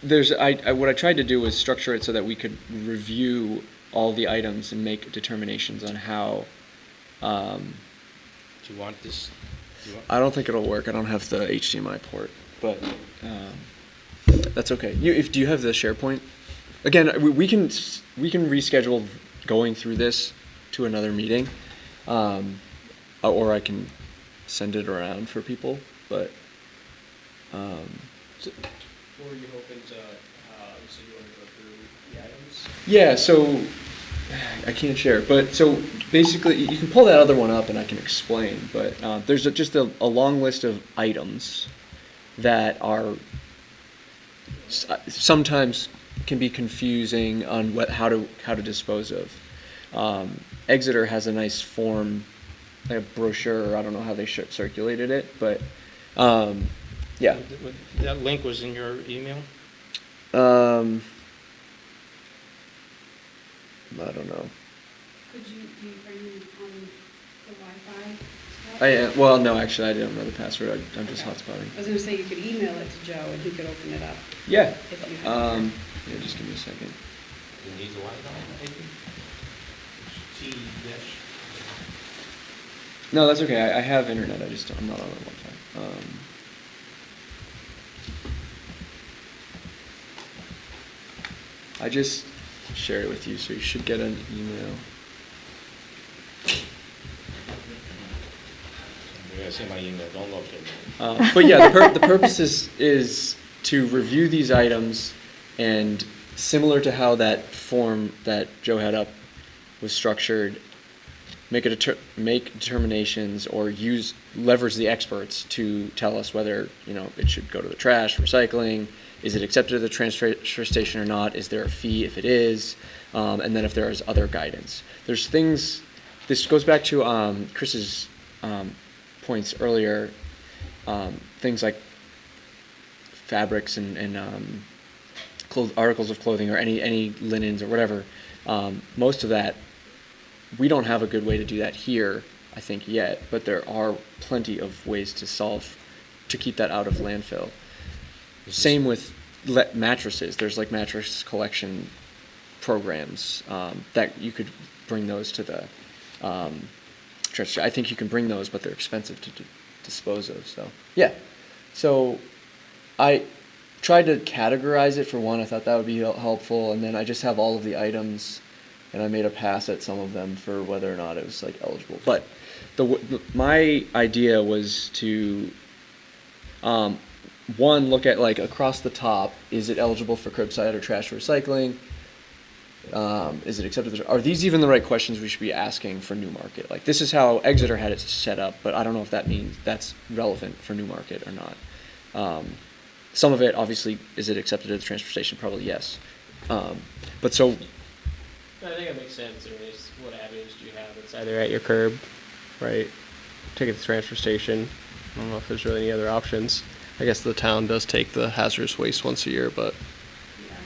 S1: there's, what I tried to do was structure it so that we could review all the items and make determinations on how,
S2: Do you want this?
S1: I don't think it'll work. I don't have the HDMI port, but that's okay. Do you have the SharePoint? Again, we can reschedule going through this to another meeting, or I can send it around for people. But
S8: What were you hoping to, so you want to go through the items?
S1: yeah, so I can't share, but so basically you can pull that other one up and I can explain. But there's just a long list of items that are sometimes can be confusing on how to dispose of. Exeter has a nice form, like a brochure. I don't know how they circulated it, but Yeah.
S2: That link was in your email?
S1: I don't know.
S7: Could you, do you bring on the Wi-Fi?
S1: Well, no, actually, I don't know the password. I'm just hotspotting.
S7: I was gonna say you could email it to Joe and he could open it up.
S1: Yeah.
S7: If you have it.
S1: Yeah, just give me a second.
S2: You need the Wi-Fi, maybe?
S1: No, that's okay. I have internet. I'm not on the Wi-Fi. I just shared it with you, so you should get an email.
S2: You're gonna see my email, don't look at me.
S1: But yeah, the purpose is to review these items, and similar to how that form that Joe had up was structured, make determinations or leverage the experts to tell us whether it should go to the trash, recycling. Is it accepted at the transfer station or not? Is there a fee if it is? And then if there is other guidance. There's things. This goes back to Chris's points earlier. Things like fabrics and articles of clothing or any linens or whatever. Most of that, we don't have a good way to do that here, I think, yet. But there are plenty of ways to keep that out of landfill. Same with mattresses. There's like mattress collection programs that you could bring those to the trash. I think you can bring those, but they're expensive to dispose of. So yeah. So I tried to categorize it for one. I thought that would be helpful, and then I just have all of the items, and I made a pass at some of them for whether or not it was like eligible. But my idea was to one, look at like across the top, is it eligible for curbside or trash recycling? Is it accepted? Are these even the right questions we should be asking for Newmarket? Like, this is how Exeter had it set up, but I don't know if that means that's relevant for Newmarket or not. Some of it, obviously, is it accepted at the transfer station? Probably yes. But so...
S8: I think it makes sense. I mean, what avenues do you have? It's either at your curb, right? Take it to the transfer station. I don't know if there's really any other options. I guess the town does take the hazardous waste once a year, but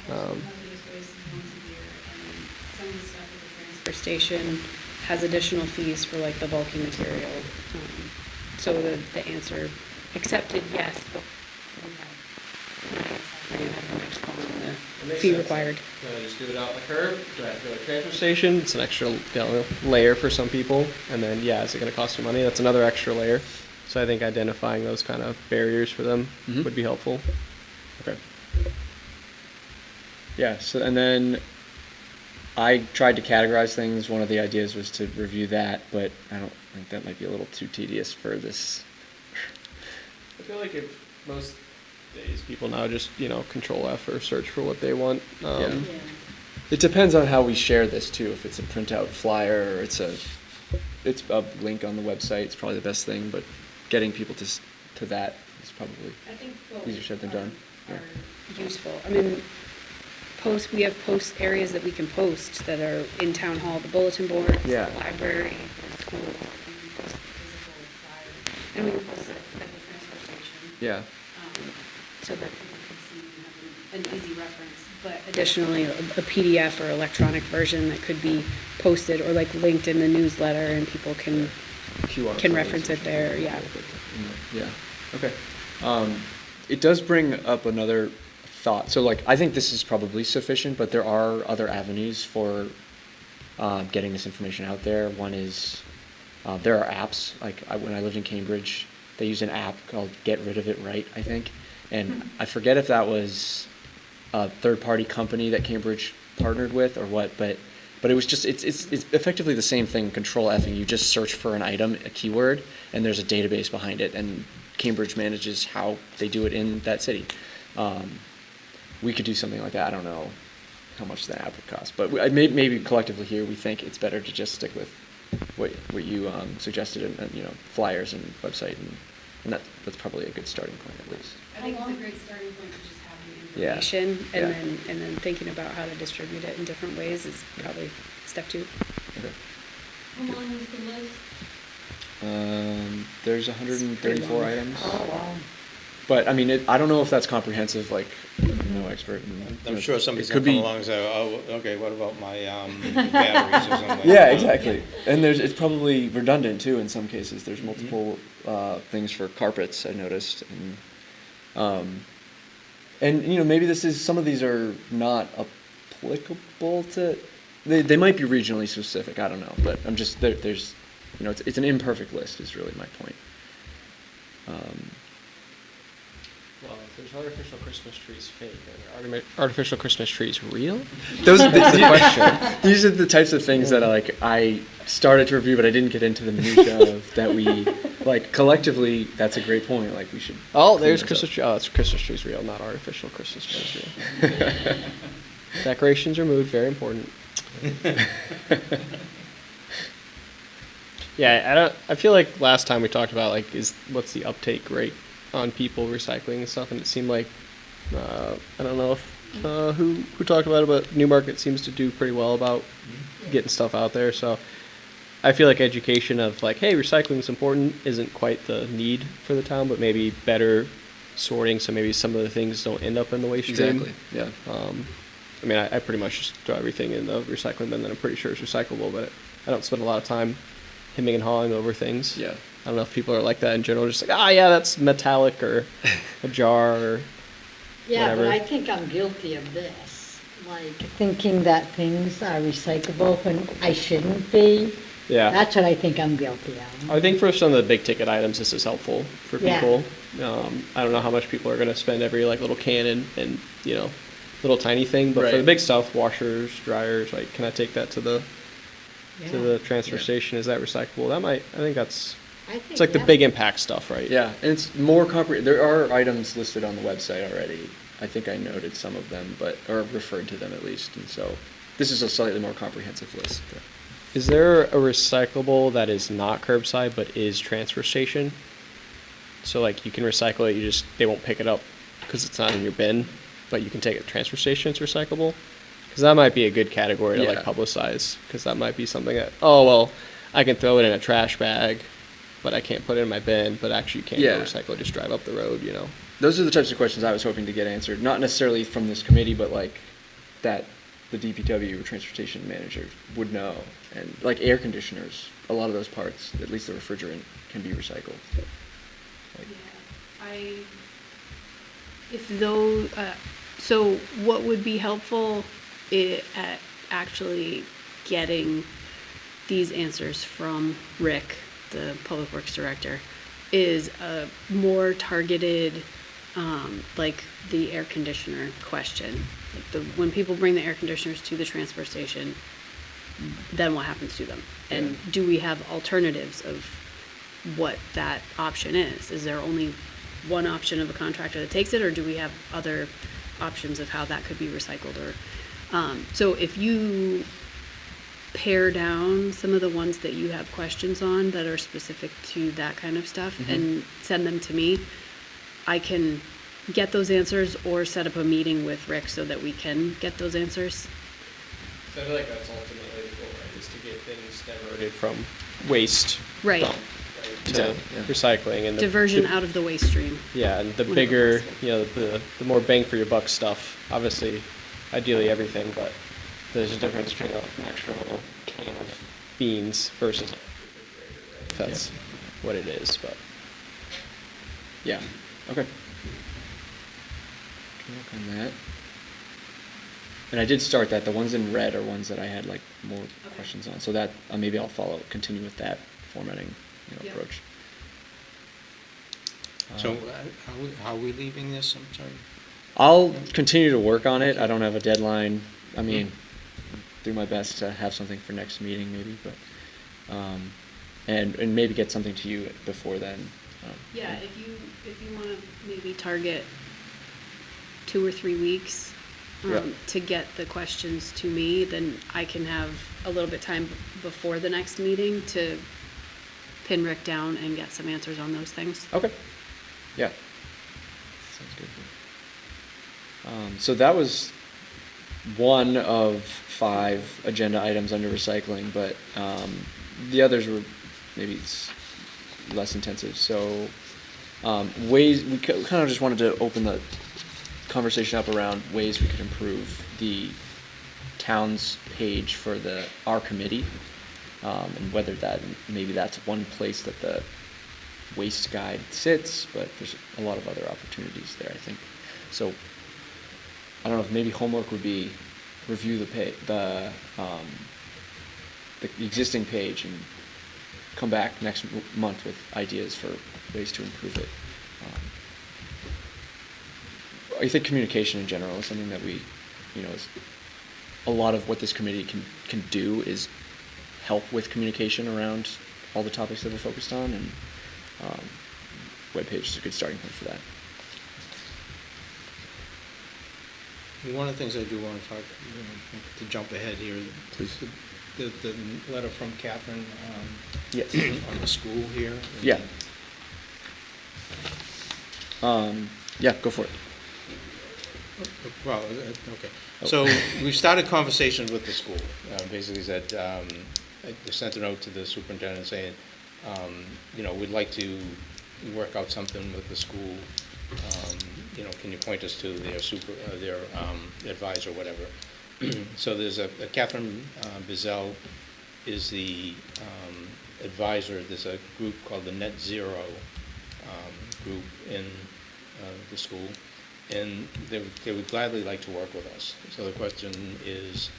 S7: Hazardous waste is once a year, and some of the stuff at the transfer station has additional fees for like the bulky material. So the answer, accepted, yes, but the fee required.
S8: do I just do it out on the curb? Do I have to go to the transfer station? It's an extra layer for some people. And then, yeah, is it going to cost you money? That's another extra layer. So I think identifying those kind of barriers for them would be helpful.
S1: Okay. Yeah, so, and then I tried to categorize things. One of the ideas was to review that, but I don't think that might be a little too tedious for this.
S8: I feel like if most days people now just, Control F or search for what they want.
S1: Yeah. It depends on how we share this too. If it's a printout flyer or it's a link on the website, it's probably the best thing, but getting people to that is probably easier said than done.
S7: Are useful. I mean, we have post areas that we can post that are in Town Hall, the bulletin board,
S1: Yeah.
S7: the library, the school, and we post physical flyers. And we can post it at the transfer station.
S1: Yeah.
S7: So that people can see and have an easy reference. But additionally, a PDF or electronic version that could be posted or like linked in the newsletter and people can
S1: QR
S7: can
S1: codes
S7: reference
S1: and
S7: it there, yeah.
S1: Yeah. Okay. It does bring up another thought. So, like, I think this is probably sufficient, but there are other avenues for getting this information out there. One is there are apps. Like when I lived in Cambridge, they used an app called Get Rid of It Right, I think, and I forget if that was a third-party company that Cambridge partnered with or what, but it was just it's effectively the same thing. Control F, and you just search for an item, a keyword, and there's a database behind it, and Cambridge manages how they do it in that city. We could do something like that. I don't know how much the app would cost, but maybe collectively here we think it's better to just stick with what you suggested, and flyers and website, and that's probably a good starting point at least.
S7: I think it's a great starting point to just have the
S1: Yeah.
S7: information
S1: Yeah.
S7: and then thinking about how to distribute it in different ways is probably step 2.
S1: Okay.
S4: How long is the list?
S1: There's 134 items.
S4: Oh, wow.
S1: But I mean, I don't know if that's comprehensive, like, I'm no expert.
S2: I'm sure somebody's
S1: It could
S2: gonna come
S1: be-
S2: along and say, oh, okay, what about my batteries or something like that?
S1: Yeah, exactly. And it's probably redundant too in some cases. There's multiple things for carpets, I noticed. And maybe some of these are not applicable to, they might be regionally specific, I don't know. But I'm just, there's, it's an imperfect list is really my point.
S8: Well, if there's artificial Christmas trees fake, are there artificial Christmas trees real?
S1: Those
S8: That's the question.
S1: These are the types of things that I started to review, but I didn't get into the minutia of that we collectively. That's a great point. Like we should.
S8: Oh, there's
S1: clean those
S8: Christmas tree. Oh, it's Christmas trees real, not artificial Christmas trees real. Decorations removed, very important. Yeah, I feel like last time we talked about what's the uptake rate on people recycling and stuff, and it seemed like I don't know if who talked about it, but Newmarket seems to do pretty well about getting stuff out there. So I feel like education of hey, recycling is important isn't quite the need for the town, but maybe better sorting, so maybe some of the things don't end up in the waste stream.
S1: Exactly. Yeah.
S8: I mean, I pretty much just throw everything in the recycling bin that I'm pretty sure is recyclable, but I don't spend a lot of time hemming and hawing over things.
S1: Yeah.
S8: I don't know if people are like that in general, just yeah, that's metallic or a jar or
S4: Yeah,
S8: whatever.
S4: but I think I'm guilty of this, thinking that things are recyclable when I shouldn't be.
S8: Yeah.
S4: That's what I think I'm guilty of.
S8: I think for some of the big ticket items, this is helpful for
S4: Yeah.
S8: people. I don't know how much people are going to spend every little can and little tiny thing, but for the
S1: Right.
S8: big stuff, washers, dryers, can I take that to the transfer
S1: Yeah.
S8: station? Is that recyclable? I think that's,
S4: I think
S8: it's like the
S4: that-
S8: big impact stuff, right?
S1: Yeah, and it's more there are items listed on the website already. I think I noted some of them, or referred to them at least, and so this is a slightly more comprehensive list.
S8: Is there a recyclable that is not curbside but is transfer station? So you can recycle it, they won't pick it up because it's not in your bin, but you can take it to transfer station, it's recyclable? Because that might be a good category to
S1: Yeah.
S8: publicize, because that might be something that, oh, well, I can throw it in a trash bag, but I can't put it in my bin, but actually you can't
S1: Yeah.
S8: go recycle it, just drive up the road,
S1: Those are the types of questions I was hoping to get answered, not necessarily from this committee, but that the DPW transportation manager would know. And air conditioners, a lot of those parts, at least the refrigerant, can be recycled.
S7: So what would be helpful at actually getting these answers from Rick, the Public Works Director, is a more targeted, the air conditioner question. When people bring the air conditioners to the transfer station, then what happens to them? And do we have alternatives of what that option is? Is there only one option of a contractor that takes it, or do we have other options of how that could be recycled? Or so if you pare down some of the ones that you have questions on that are specific to that kind of stuff and send them to me, I can get those answers or set up a meeting with Rick so that we can get those answers.
S8: So I feel like that's ultimately the goal, right, is to get things diverted from waste
S7: Right.
S8: dump, to
S1: Exactly, yeah.
S8: recycling and
S7: Diversion out of the waste stream.
S8: Yeah, and the
S7: whenever
S8: bigger,
S7: possible.
S8: the more bang for your buck stuff, obviously, ideally everything, but there's a difference between an extra little can of beans versus a refrigerator, right? If that's what it is, but.
S1: Yeah, okay. Can work on that. And I did start that. The ones in red are ones that I had more questions on. So that maybe I'll continue with that formatting
S7: Yeah.
S1: approach.
S2: So how are we leaving this? I'm sorry.
S1: I'll continue to work on it. I don't have a deadline. I mean, do my best to have something for next meeting maybe, but and maybe get something to you before then.
S7: Yeah, if you want to maybe target 2 or 3 weeks
S1: Yeah.
S7: to get the questions to me, then I can have a little bit time before the next meeting to pin Rick down and get some answers on those things.
S1: Okay. Yeah. Sounds good. So that was one of 5 agenda items under recycling, but the others were maybe less intensive. So Ways, we kind of just wanted to open the conversation up around ways we could improve the town's page for our committee, and whether maybe that's one place that the waste guide sits, but there's a lot of other opportunities there, I think. So I don't know if maybe homework would be review the existing page and come back next month with ideas for ways to improve it. I think communication in general is something that we, is a lot of what this committee can do is help with communication around all the topics that we're focused on, and webpage is a good starting point for that.
S2: One of the things I do want to talk, to jump ahead here,
S1: Please.
S2: the letter from Catherine
S1: Yes.
S2: on the school here.
S1: Yeah. Yeah, go for it.
S2: Well, okay. So we started conversations with the school. Basically said, I sent a note to the superintendent saying, we'd like to work out something with the school. Can you point us to their advisor, whatever. So there's a Catherine Bizel is the advisor. There's a group called the Net Zero group in the school, and they would gladly like to work with us. So the question is,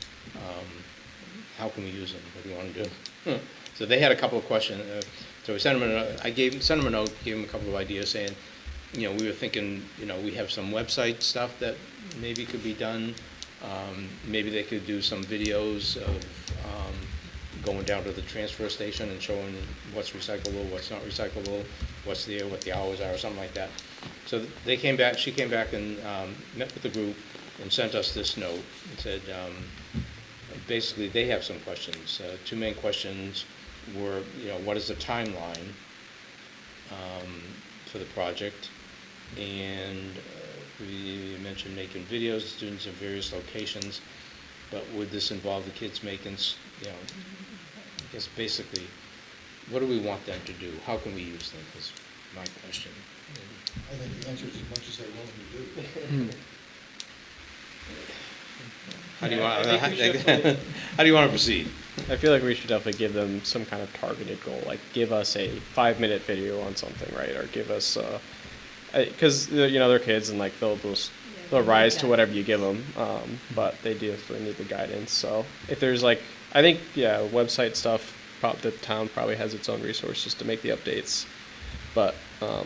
S2: how can we use them? What do you want to do? So they had a couple of questions. So we sent them sent them a note, gave them a couple of ideas, saying, we were thinking, we have some website stuff that maybe could be done. Maybe they could do some videos of going down to the transfer station and showing what's recyclable, what's not recyclable, what's there, what the hours are, or something like that. So she came back and met with the group and sent us this note and said, basically they have some questions. Two main questions were, what is the timeline for the project? And we mentioned making videos of students in various locations, but would this involve the kids making, I guess basically, what do we want them to do? How can we use them is my question.
S10: I think the answer is as much as they're willing to do.
S2: How do you want to proceed?
S8: I feel like we should definitely give them some kind of targeted goal, like give us a 5-minute video on something, right? Or give us, because they're kids and like they'll rise to whatever you give them, but they definitely need the guidance. So if there's I think website stuff, the town probably has its own resources to make the updates, but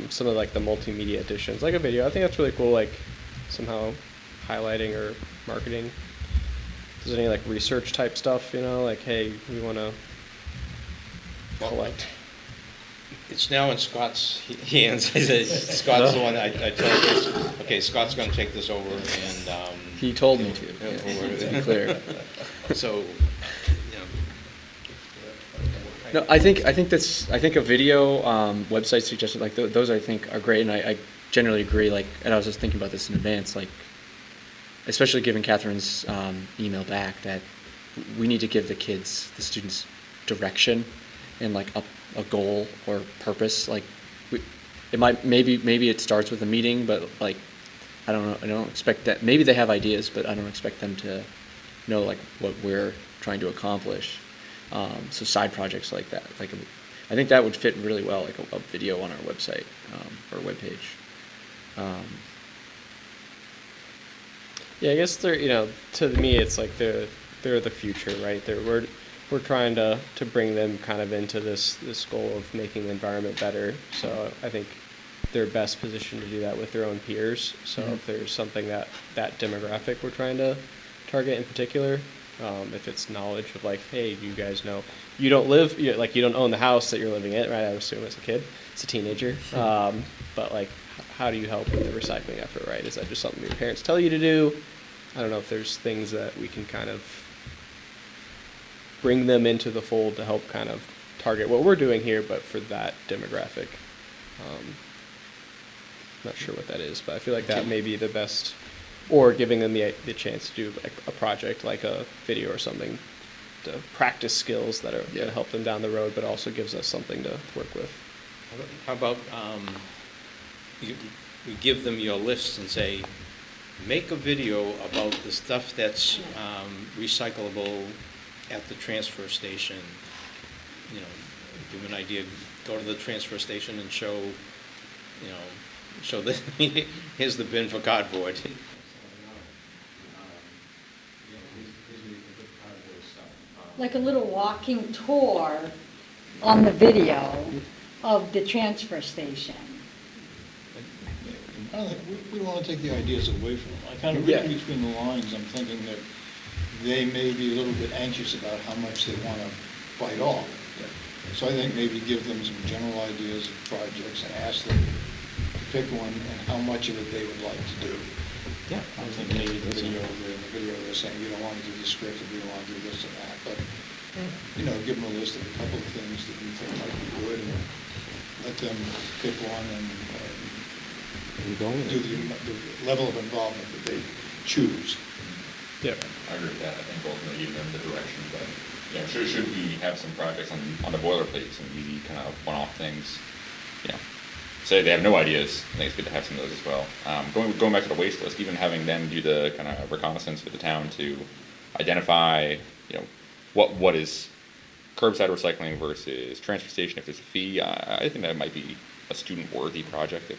S8: some of the multimedia additions, like a video, I think that's really cool. Like somehow highlighting or marketing. If there's any research type stuff, hey, we want to collect.
S2: It's now in Scott's hands. Scott's the one I told this. Okay, Scott's going to take this over, and
S1: He told me to, to be clear.
S2: So,
S1: No, I think a video website suggestion those I think are great, and I generally agree. And I was just thinking about this in advance, especially given Catherine's email back, that we need to give the students direction and a goal or purpose. Maybe it starts with a meeting, but I don't know. I don't expect that. Maybe they have ideas, but I don't expect them to know what we're trying to accomplish. So side projects like that, I think that would fit really well, a video on our website or webpage.
S8: Yeah, I guess they're, to me, it's they're the future, right? We're trying to bring them kind of into this goal of making the environment better. So I think they're best positioned to do that with their own peers. So if there's something that demographic we're trying to target in particular, if it's knowledge of hey, you guys know, you don't own the house that you're living in, right? I assume as a kid, as a teenager. But how do you help with the recycling effort, right? Is that just something your parents tell you to do? I don't know if there's things that we can kind of bring them into the fold to help kind of target what we're doing here, but for that demographic. Not sure what that is, but I feel like that may be the best, or giving them the chance to do a project like a video or something to practice skills that are going to help them down the road, but also gives us something to work with.
S2: how about we give them your lists and say, make a video about the stuff that's recyclable at the transfer station. You know, give them an idea, go to the transfer station and show, you know, show the, here's the bin for cardboard.
S4: Like a little walking tour on the video of the transfer station.
S10: I don't think, we don't want to take the ideas away from them. I kind of reading between the lines, I'm thinking that they may be a little bit anxious about how much they want to bite off. So I think maybe give them some general ideas of projects and ask them to pick one and how much of it they would like to do.
S2: Yeah.
S10: I'm thinking maybe the video they're saying, we don't want to do the script, or we don't want to do this and that, but, you know, give them a list of a couple of things that you think might be good, and let them pick one and do the level of involvement that they choose.
S8: Yeah.
S6: I agree with that. I think ultimately giving them the direction, but, you know, should we have some projects on the boilerplate, some easy kind of one-off things, you know, say they have no ideas, I think it's good to have some of those as well. Going back to the waste list, even having them do the kind of reconnaissance with the town to identify, you know, what is curbside recycling versus transfer station if there's a fee. I think that might be a student-worthy project.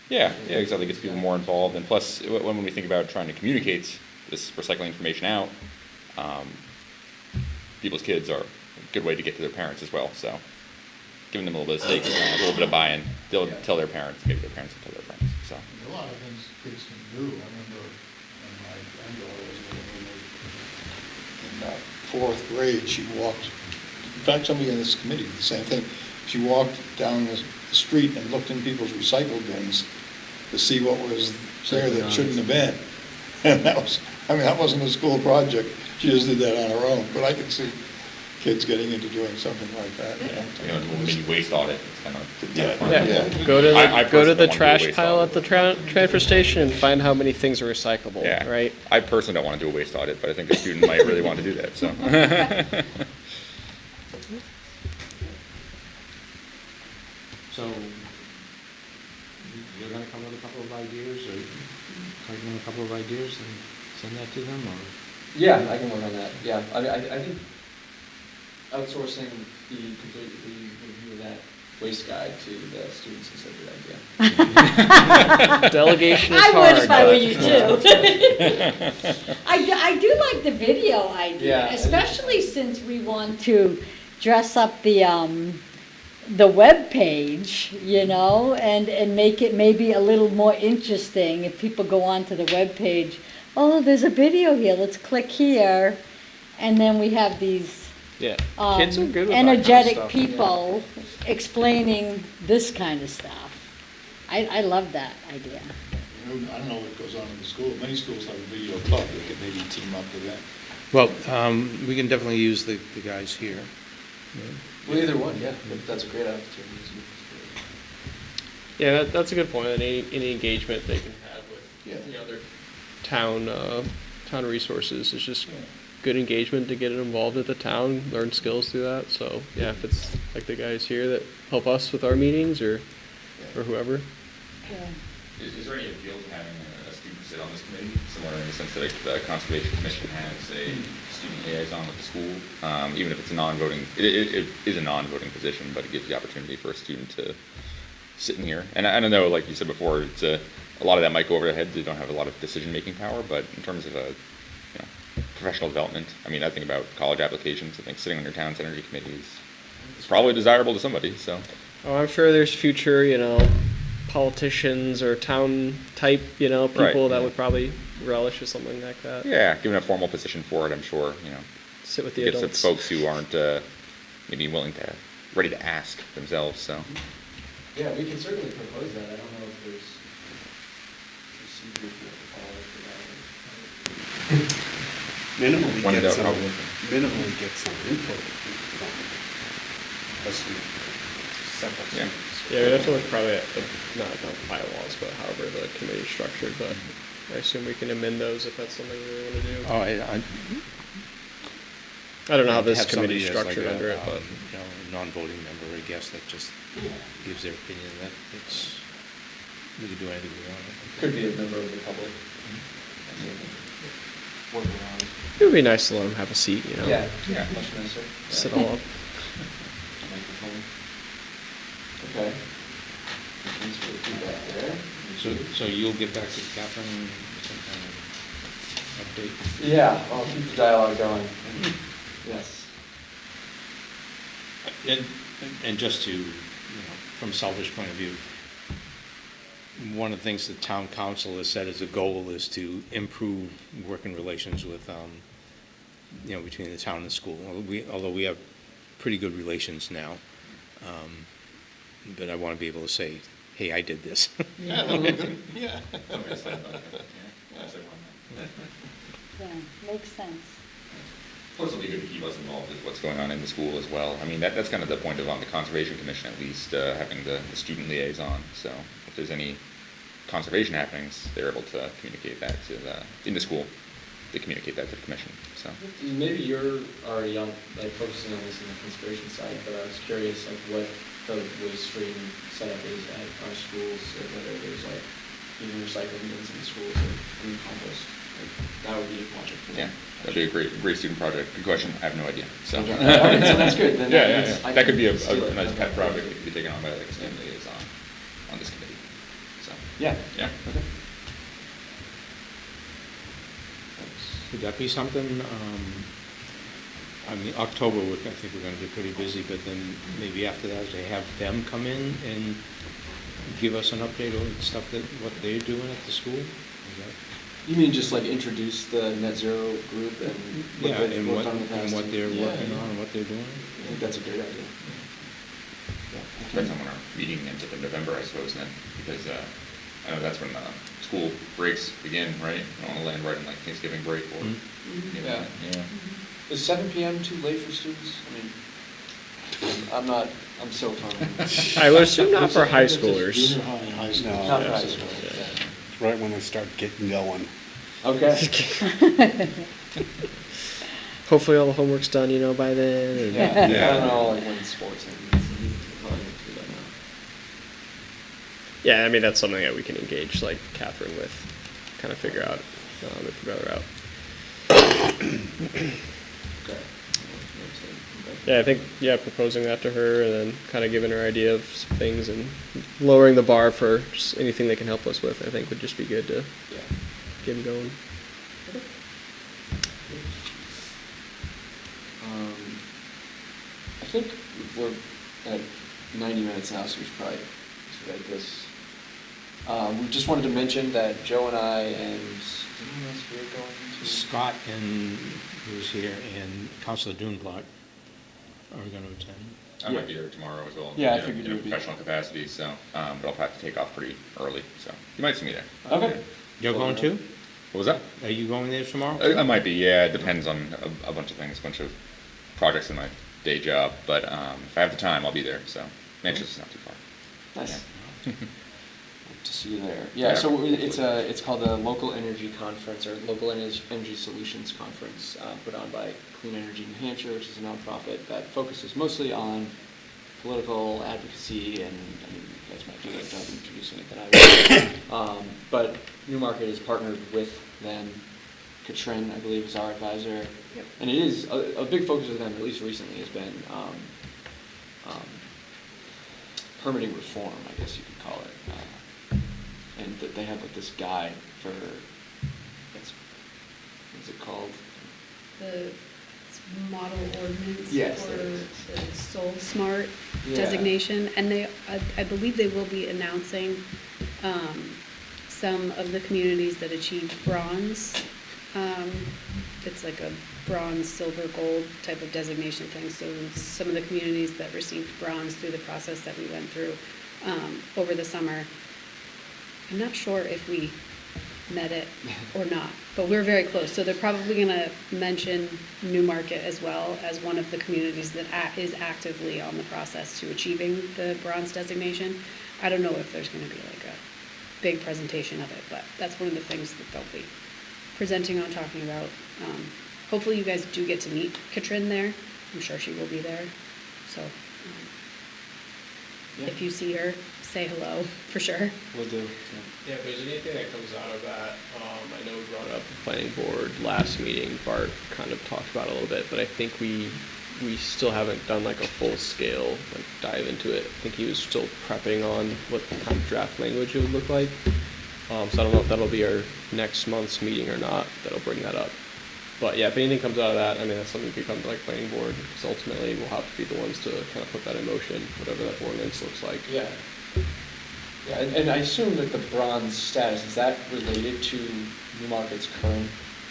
S6: Yeah, exactly. Gets people more involved, and plus, when we think about trying to communicate this recycling information out, people's kids are a good way to get to their parents as well. So, giving them a little bit of stake, a little bit of buy-in, they'll tell their parents, maybe their parents will tell their friends. So,
S10: There's a lot of things kids can do. I remember when my granddaughter was in fourth grade, she walked, in fact, somebody in this committee did the same thing. She walked down the street and looked in people's recycle bins to see what was there that shouldn't have been. And that was, I mean, that wasn't a school project. She just did that on her own. But I could see kids getting into doing something like that.
S6: you know, maybe waste audit. It's kind of
S8: Yeah. Go to
S6: I
S8: the
S6: personally don't
S8: the
S6: wanna do a
S8: trash
S6: waste
S8: pile
S6: audit.
S8: at the transfer station and find how many things are recyclable.
S6: Yeah.
S8: Right.
S6: I personally don't want to do a waste audit, but I think a student might really want to do that. So.
S2: So, you're gonna come with a couple of ideas, or come with a couple of ideas and send that to them, or?
S1: Yeah, I can work on that. Yeah, I think outsourcing the review of that waste guide to the students is a good idea.
S8: Delegation is
S4: I
S8: hard.
S4: would if I were
S8: but-
S4: you too. I do like the video idea,
S1: Yeah.
S4: especially since we want to dress up the web page, you know, and make it maybe a little more interesting if people go onto the web page. Oh, there's a video here. Let's click here, and then we have these
S8: Yeah. Kids are good with that kind of
S4: energetic
S8: stuff.
S4: people explaining this kind of stuff. I love that idea.
S10: I don't know what goes on in the school. Many schools have a video club. We could maybe team up with them.
S2: Well, we can definitely use the guys here.
S1: Well, either one, yeah. That's a great opportunity.
S8: Yeah, that's a good point. Any engagement they can have with the other town resources is just good engagement to get it involved at the town, learn skills through that. So yeah, if it's like the guys here that help us with our meetings or whoever.
S6: Is there any appeal to having a student sit on this committee, similar in the sense that the Conservation Commission has a student liaison with the school, even if it's a non-voting, it is a non-voting position, but it gives the opportunity for a student to sit in here. And I don't know, like you said before, it's a lot of that might go over their heads. They don't have a lot of decision-making power, but in terms of professional development, I mean, I think about college applications. I think sitting on your town's energy committee is probably desirable to somebody. So.
S8: Oh, I'm sure there's future, politicians or town type, people
S6: Right,
S8: that would probably relish with something like that.
S6: Yeah, given a formal position for it, I'm sure,
S8: Sit with the
S6: gets at
S8: adults.
S6: folks who aren't maybe ready to ask themselves, so.
S1: Yeah, we can certainly propose that. I don't know if there's procedures we have to follow for that.
S5: Minimally
S6: One
S5: get
S6: doubt,
S5: some,
S6: probably.
S5: minimally get some input. Separate.
S6: Yeah.
S8: Yeah, we'd have to look probably at not bylaws, but however the committee's structured, but I assume we can amend those if that's something we really want to do.
S2: Oh,
S8: I don't know how
S2: to
S8: this
S2: have somebody
S8: committee's
S2: that's like
S8: structured under it,
S2: a,
S8: but
S2: you know, a non-voting member, I guess, that just gives their opinion, that it's, we can do anything we want.
S1: Could be a member of the public. Work around.
S8: it would be nice to let them have a seat, you know?
S1: Yeah,
S6: Yeah.
S1: much nicer.
S8: Sit all up.
S1: Microphone. Okay. Thanks for the feedback there.
S2: So you'll get back to Catherine with some kind of update?
S1: Yeah, I'll keep the dialogue going. Yes.
S2: And just to, you know, from a selfish point of view, one of the things the town council has said as a goal is to improve working relations with, you know, between the town and the school. Although we have pretty good relations now, but I want to be able to say, hey, I did this.
S10: Yeah, that would be good. Yeah.
S4: Yeah, makes sense.
S6: Plus, it'll be good to keep us involved with what's going on in the school as well. I mean, that's kind of the point of, on the Conservation Commission at least, having the student liaison. So if there's any conservation happenings, they're able to communicate that to in the school, they communicate that to the commission, so.
S1: Maybe you're already on, like, focusing on this in the conservation side, but I was curious, like, what the waste stream setup is at our schools, or whether there's, like, even recycling bins in the schools, or any compost. Like, that would be a project for
S6: Yeah,
S1: them.
S6: that'd be a great student project. Good question, I have no idea, so.
S1: Okay, so that's good. Then
S6: Yeah,
S1: that means I
S6: That could
S1: can
S6: be
S1: steal
S6: a
S1: it.
S6: nice
S1: Okay.
S6: pet project that could be taken on by like a student liaison on this committee, so.
S1: Yeah.
S6: Yeah.
S1: Okay.
S2: Could that be something, I mean, October, I think we're gonna be pretty busy, but then maybe after that, they have them come in and give us an update on stuff that, what they're doing at the school? Is that?
S1: You mean just like introduce the net zero group and what
S2: Yeah,
S1: they've
S2: and
S1: worked
S2: what,
S1: on in the past?
S2: and what they're
S1: Yeah,
S2: working
S1: yeah.
S2: on and what they're doing?
S1: I think that's a great idea. Yeah.
S6: Depends on when our meeting ends up in November, I suppose, then, because, I know that's when, school breaks begin, right? I want to land right in like Thanksgiving break or.
S1: Mm-hmm.
S6: Yeah. Yeah.
S1: Is 7 PM too late for students? I mean, I'm so far.
S8: I would assume not for high schoolers.
S10: Junior high and high school.
S5: No.
S1: Not for high school, yeah.
S5: Right when they start getting going.
S1: Okay.
S8: Hopefully all the homework's done, you know, by then. And
S1: Yeah, I
S5: Yeah.
S1: don't know, like when sports ends. Probably have to do that now.
S8: Yeah, I mean, that's something that we can engage, like, Catherine with, kind of figure out, if we'd rather out.
S1: Okay.
S8: Yeah, I think, proposing that to her and then kind of giving her idea of some things and lowering the bar for just anything they can help us with, I think would just be good to
S1: Yeah.
S8: get them going.
S1: I think we're at 90 minutes now, so we should probably expedite this. We just wanted to mention that Joe and I and, is anyone else here going to?
S2: Scott and, who's here, and Councilor Duneblock are gonna attend.
S6: I might be there tomorrow as well.
S1: Yeah, I
S6: in a-
S1: figured you
S6: in a
S1: would be.
S6: professional capacity, so, but I'll have to take off pretty early, so you might see me there.
S1: Okay.
S2: You're going too?
S6: What was that?
S2: Are you going there tomorrow?
S6: I might be, yeah, it depends on a bunch of things, a bunch of projects in my day job, but if I have the time, I'll be there, so Manchester's not too far.
S1: Nice.
S6: Yeah.
S1: Hope to see you there. Yeah,
S6: Yeah.
S1: so it's called the Local Energy Conference, or Local Energy Solutions Conference, put on by Clean Energy New Hampshire, which is a nonprofit that focuses mostly on political advocacy, and I mean, you guys might do a better job introducing it than I would. But Newmarket is partnered with them. Katrin, I believe, is our advisor.
S7: Yep.
S1: And it is, a big focus of them, at least recently, has been permitting reform, I guess you could call it. And that they have like this guide for, what's it called?
S7: The model ordinance
S1: Yes,
S7: for
S1: it is.
S7: the Soul Smart
S1: Yeah.
S7: designation. And they, I believe they will be announcing some of the communities that achieved bronze. It's like a bronze, silver, gold type of designation thing. So some of the communities that received bronze through the process that we went through over the summer. I'm not sure if we met it or not, but we're very close. So they're probably going to mention Newmarket as well as one of the communities that is actively on the process to achieving the bronze designation. I don't know if there's going to be like a big presentation of it, but that's one of the things that they'll be presenting on, talking about hopefully you guys do get to meet Katrin there. I'm sure she will be there. So if you see her, say hello for sure.
S1: Will do.
S8: Yeah, if there's anything that comes out of that, I know we brought up the planning board last meeting. Bart kind of talked about it a little bit, but I think we still haven't done like a full scale like dive into it. I think he was still prepping on what kind of draft language it would look like. So I don't know if that'll be our next month's meeting or not. That'll bring that up. But yeah, if anything comes out of that, I mean, that's something that could come to like planning board, because ultimately we'll have to be the ones to kind of put that in motion, whatever that ordinance looks like.
S1: Yeah. Yeah, and I assume that the bronze status, is that related to Newmarket's current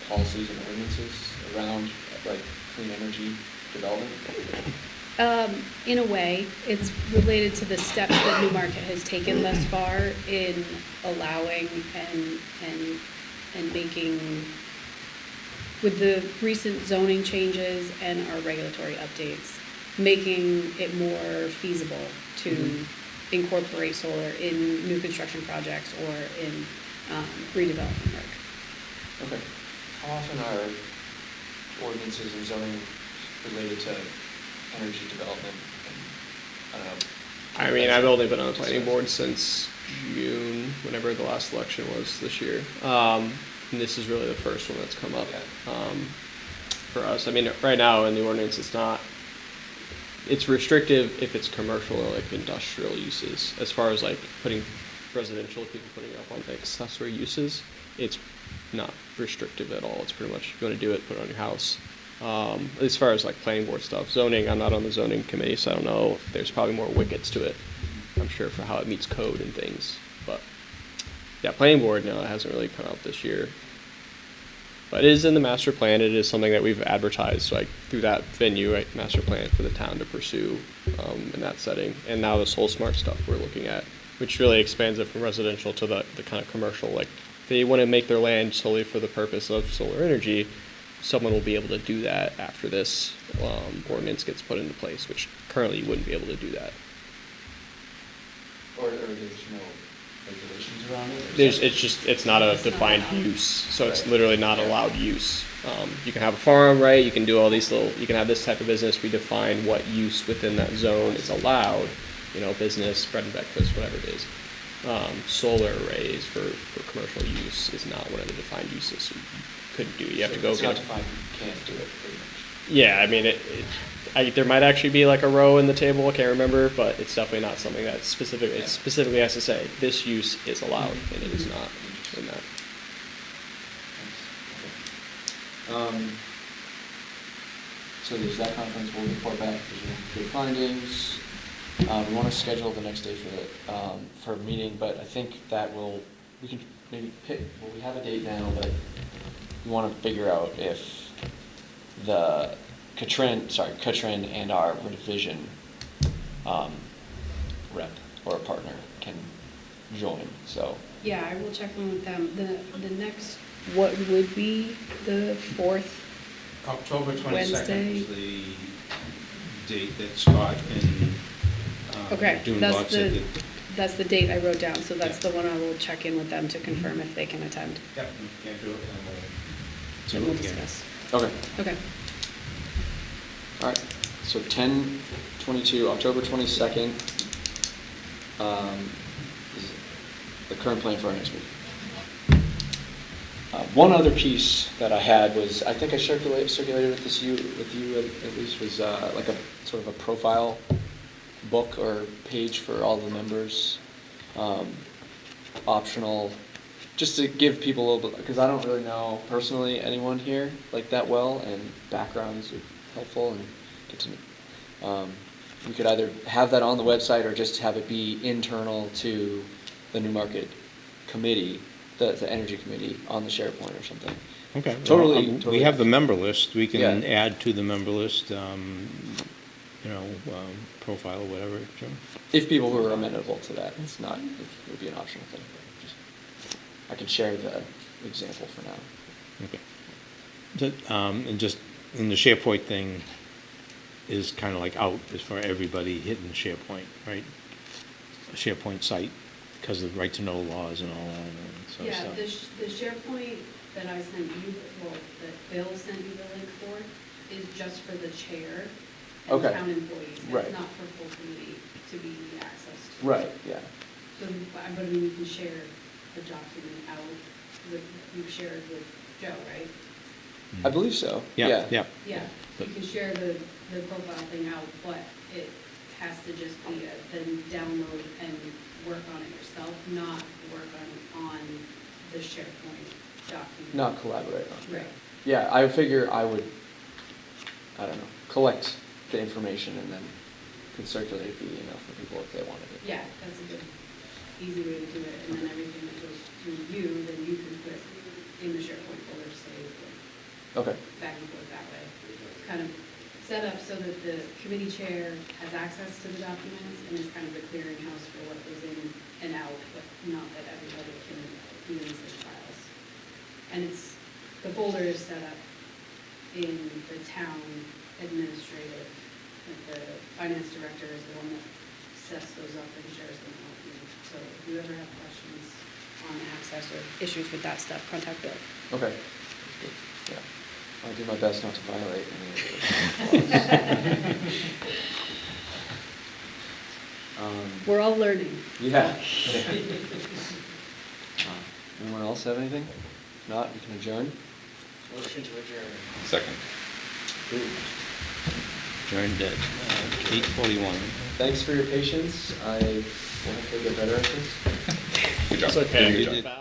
S1: policies and ordinances around like clean energy development?
S7: In a way, it's related to the steps that Newmarket has taken thus far in allowing and making, with the recent zoning changes and our regulatory updates, making it more feasible to incorporate solar in new construction projects or in redevelopment work.
S1: Okay. How often are ordinances and zoning related to energy development? And, I don't know.
S8: I mean, I've only been on the planning board since June, whenever the last election was this year. And this is really the first one that's come up for us. I mean, right now in the ordinance, it's restrictive if it's commercial or like industrial uses. As far as like residential people putting up on accessory uses, it's not restrictive at all. It's pretty much, if you want to do it, put it on your house. As far as like planning board stuff, zoning, I'm not on the zoning committee, so I don't know. There's probably more wickets to it, I'm sure, for how it meets code and things. But yeah, planning board, no, it hasn't really come out this year. But it is in the master plan. It is something that we've advertised like through that venue, right? Master plan for the town to pursue in that setting. And now this whole smart stuff we're looking at, which really expands it from residential to the kind of commercial. Like they want to make their land solely for the purpose of solar energy. Someone will be able to do that after this ordinance gets put into place, which currently you wouldn't be able to do that.
S1: Or there's no regulations around it?
S8: It's not a defined use, so it's literally not allowed use. You can have a farm, right? You can do all these you can have this type of business. We define what use within that zone is allowed. Business, bread and breakfast, whatever it is. Solar arrays for commercial use is not one of the defined uses. So you couldn't do it. You have to go
S1: it's
S8: get
S1: not defined, you can't do it, pretty much.
S8: Yeah, I mean, there might actually be like a row in the table, I can't remember, but it's definitely not something that's specific. It specifically has to say, this use is allowed, and it is not in that.
S1: So there's that conference, we'll report back, there's good findings. We want to schedule the next day for a meeting, but I think that we can maybe pick, we have a date now, but we want to figure out if the Katrin and our revision rep or a partner can join, so.
S7: Yeah, I will check in with them. The next, what would be the fourth
S2: October 22nd
S7: Wednesday?
S2: is the date that Scott and
S7: Okay,
S2: June
S7: that's
S2: Lott said that.
S7: that's the date I wrote down, so that's the one I will check in with them to confirm if they can attend.
S2: Yep, you can't do it,
S7: And
S2: and
S7: we'll
S2: we'll do it again.
S7: discuss.
S1: Okay,
S7: Okay.
S1: all right, so 10/22, October 22nd, is the current plan for our next meeting. One other piece that I had was, I think I circulated with you at least, was like a sort of a profile book or page for all the members, optional, just to give people a little bit, because I don't really know personally anyone here like that well, and backgrounds are helpful and get to know. We could either have that on the website or just have it be internal to the Newmarket committee, the energy committee, on the SharePoint or something.
S2: Okay.
S1: Totally,
S2: Well,
S1: totally.
S2: we have the member list. We can
S1: Yeah.
S2: add to the member list, profile, whatever, Jim.
S1: If people were amenable to that, it would be an optional thing. I can share the example for now.
S2: Okay. And just, and the SharePoint thing is kind of like out as for everybody hitting SharePoint, right? A SharePoint site, because of right-to-know laws and all that, and so
S7: Yeah,
S2: stuff.
S7: the SharePoint that I sent you, well, that Bill sent you the link for, is just for the chair and
S1: Okay.
S7: town employees.
S1: Right.
S7: It's not for full committee to be accessed to.
S1: Right, yeah.
S7: So, but I mean, you can share the document out with, you've shared with Joe, right?
S1: I believe so.
S2: Yeah.
S7: Yeah, you can share the profile thing out, but it has to just be then download and work on it yourself, not work on the SharePoint document.
S1: Not collaborate on.
S7: Right.
S1: Yeah, I figure I would, I don't know, collect the information and then could circulate the email for people if they wanted it.
S7: Yeah, that's a good, easy way to do it, and then everything that goes through you, then you can put in the SharePoint folder, save,
S1: Okay,
S7: back and forth that way. Kind of set up so that the committee chair has access to the documents and is kind of the clearinghouse for what goes in and out, but not that everybody can use the files. And it's, the folder is set up in the town administrative, like the finance director is the one that sets those up and shares them out. So if you ever have questions on access or issues with that stuff, contact Bill.
S1: okay. That's good. Yeah. I'll do my best not to violate any of those.
S7: We're all learning.
S1: Yeah. Anyone else have anything? If not, we can adjourn.
S8: Motion to adjourn.
S6: Second.
S2: Adjourned at 8:41.
S1: Thanks for your patience. I will hopefully get better at this.
S6: Good job.
S8: It's okay.
S6: Good
S8: We
S6: job.
S8: did-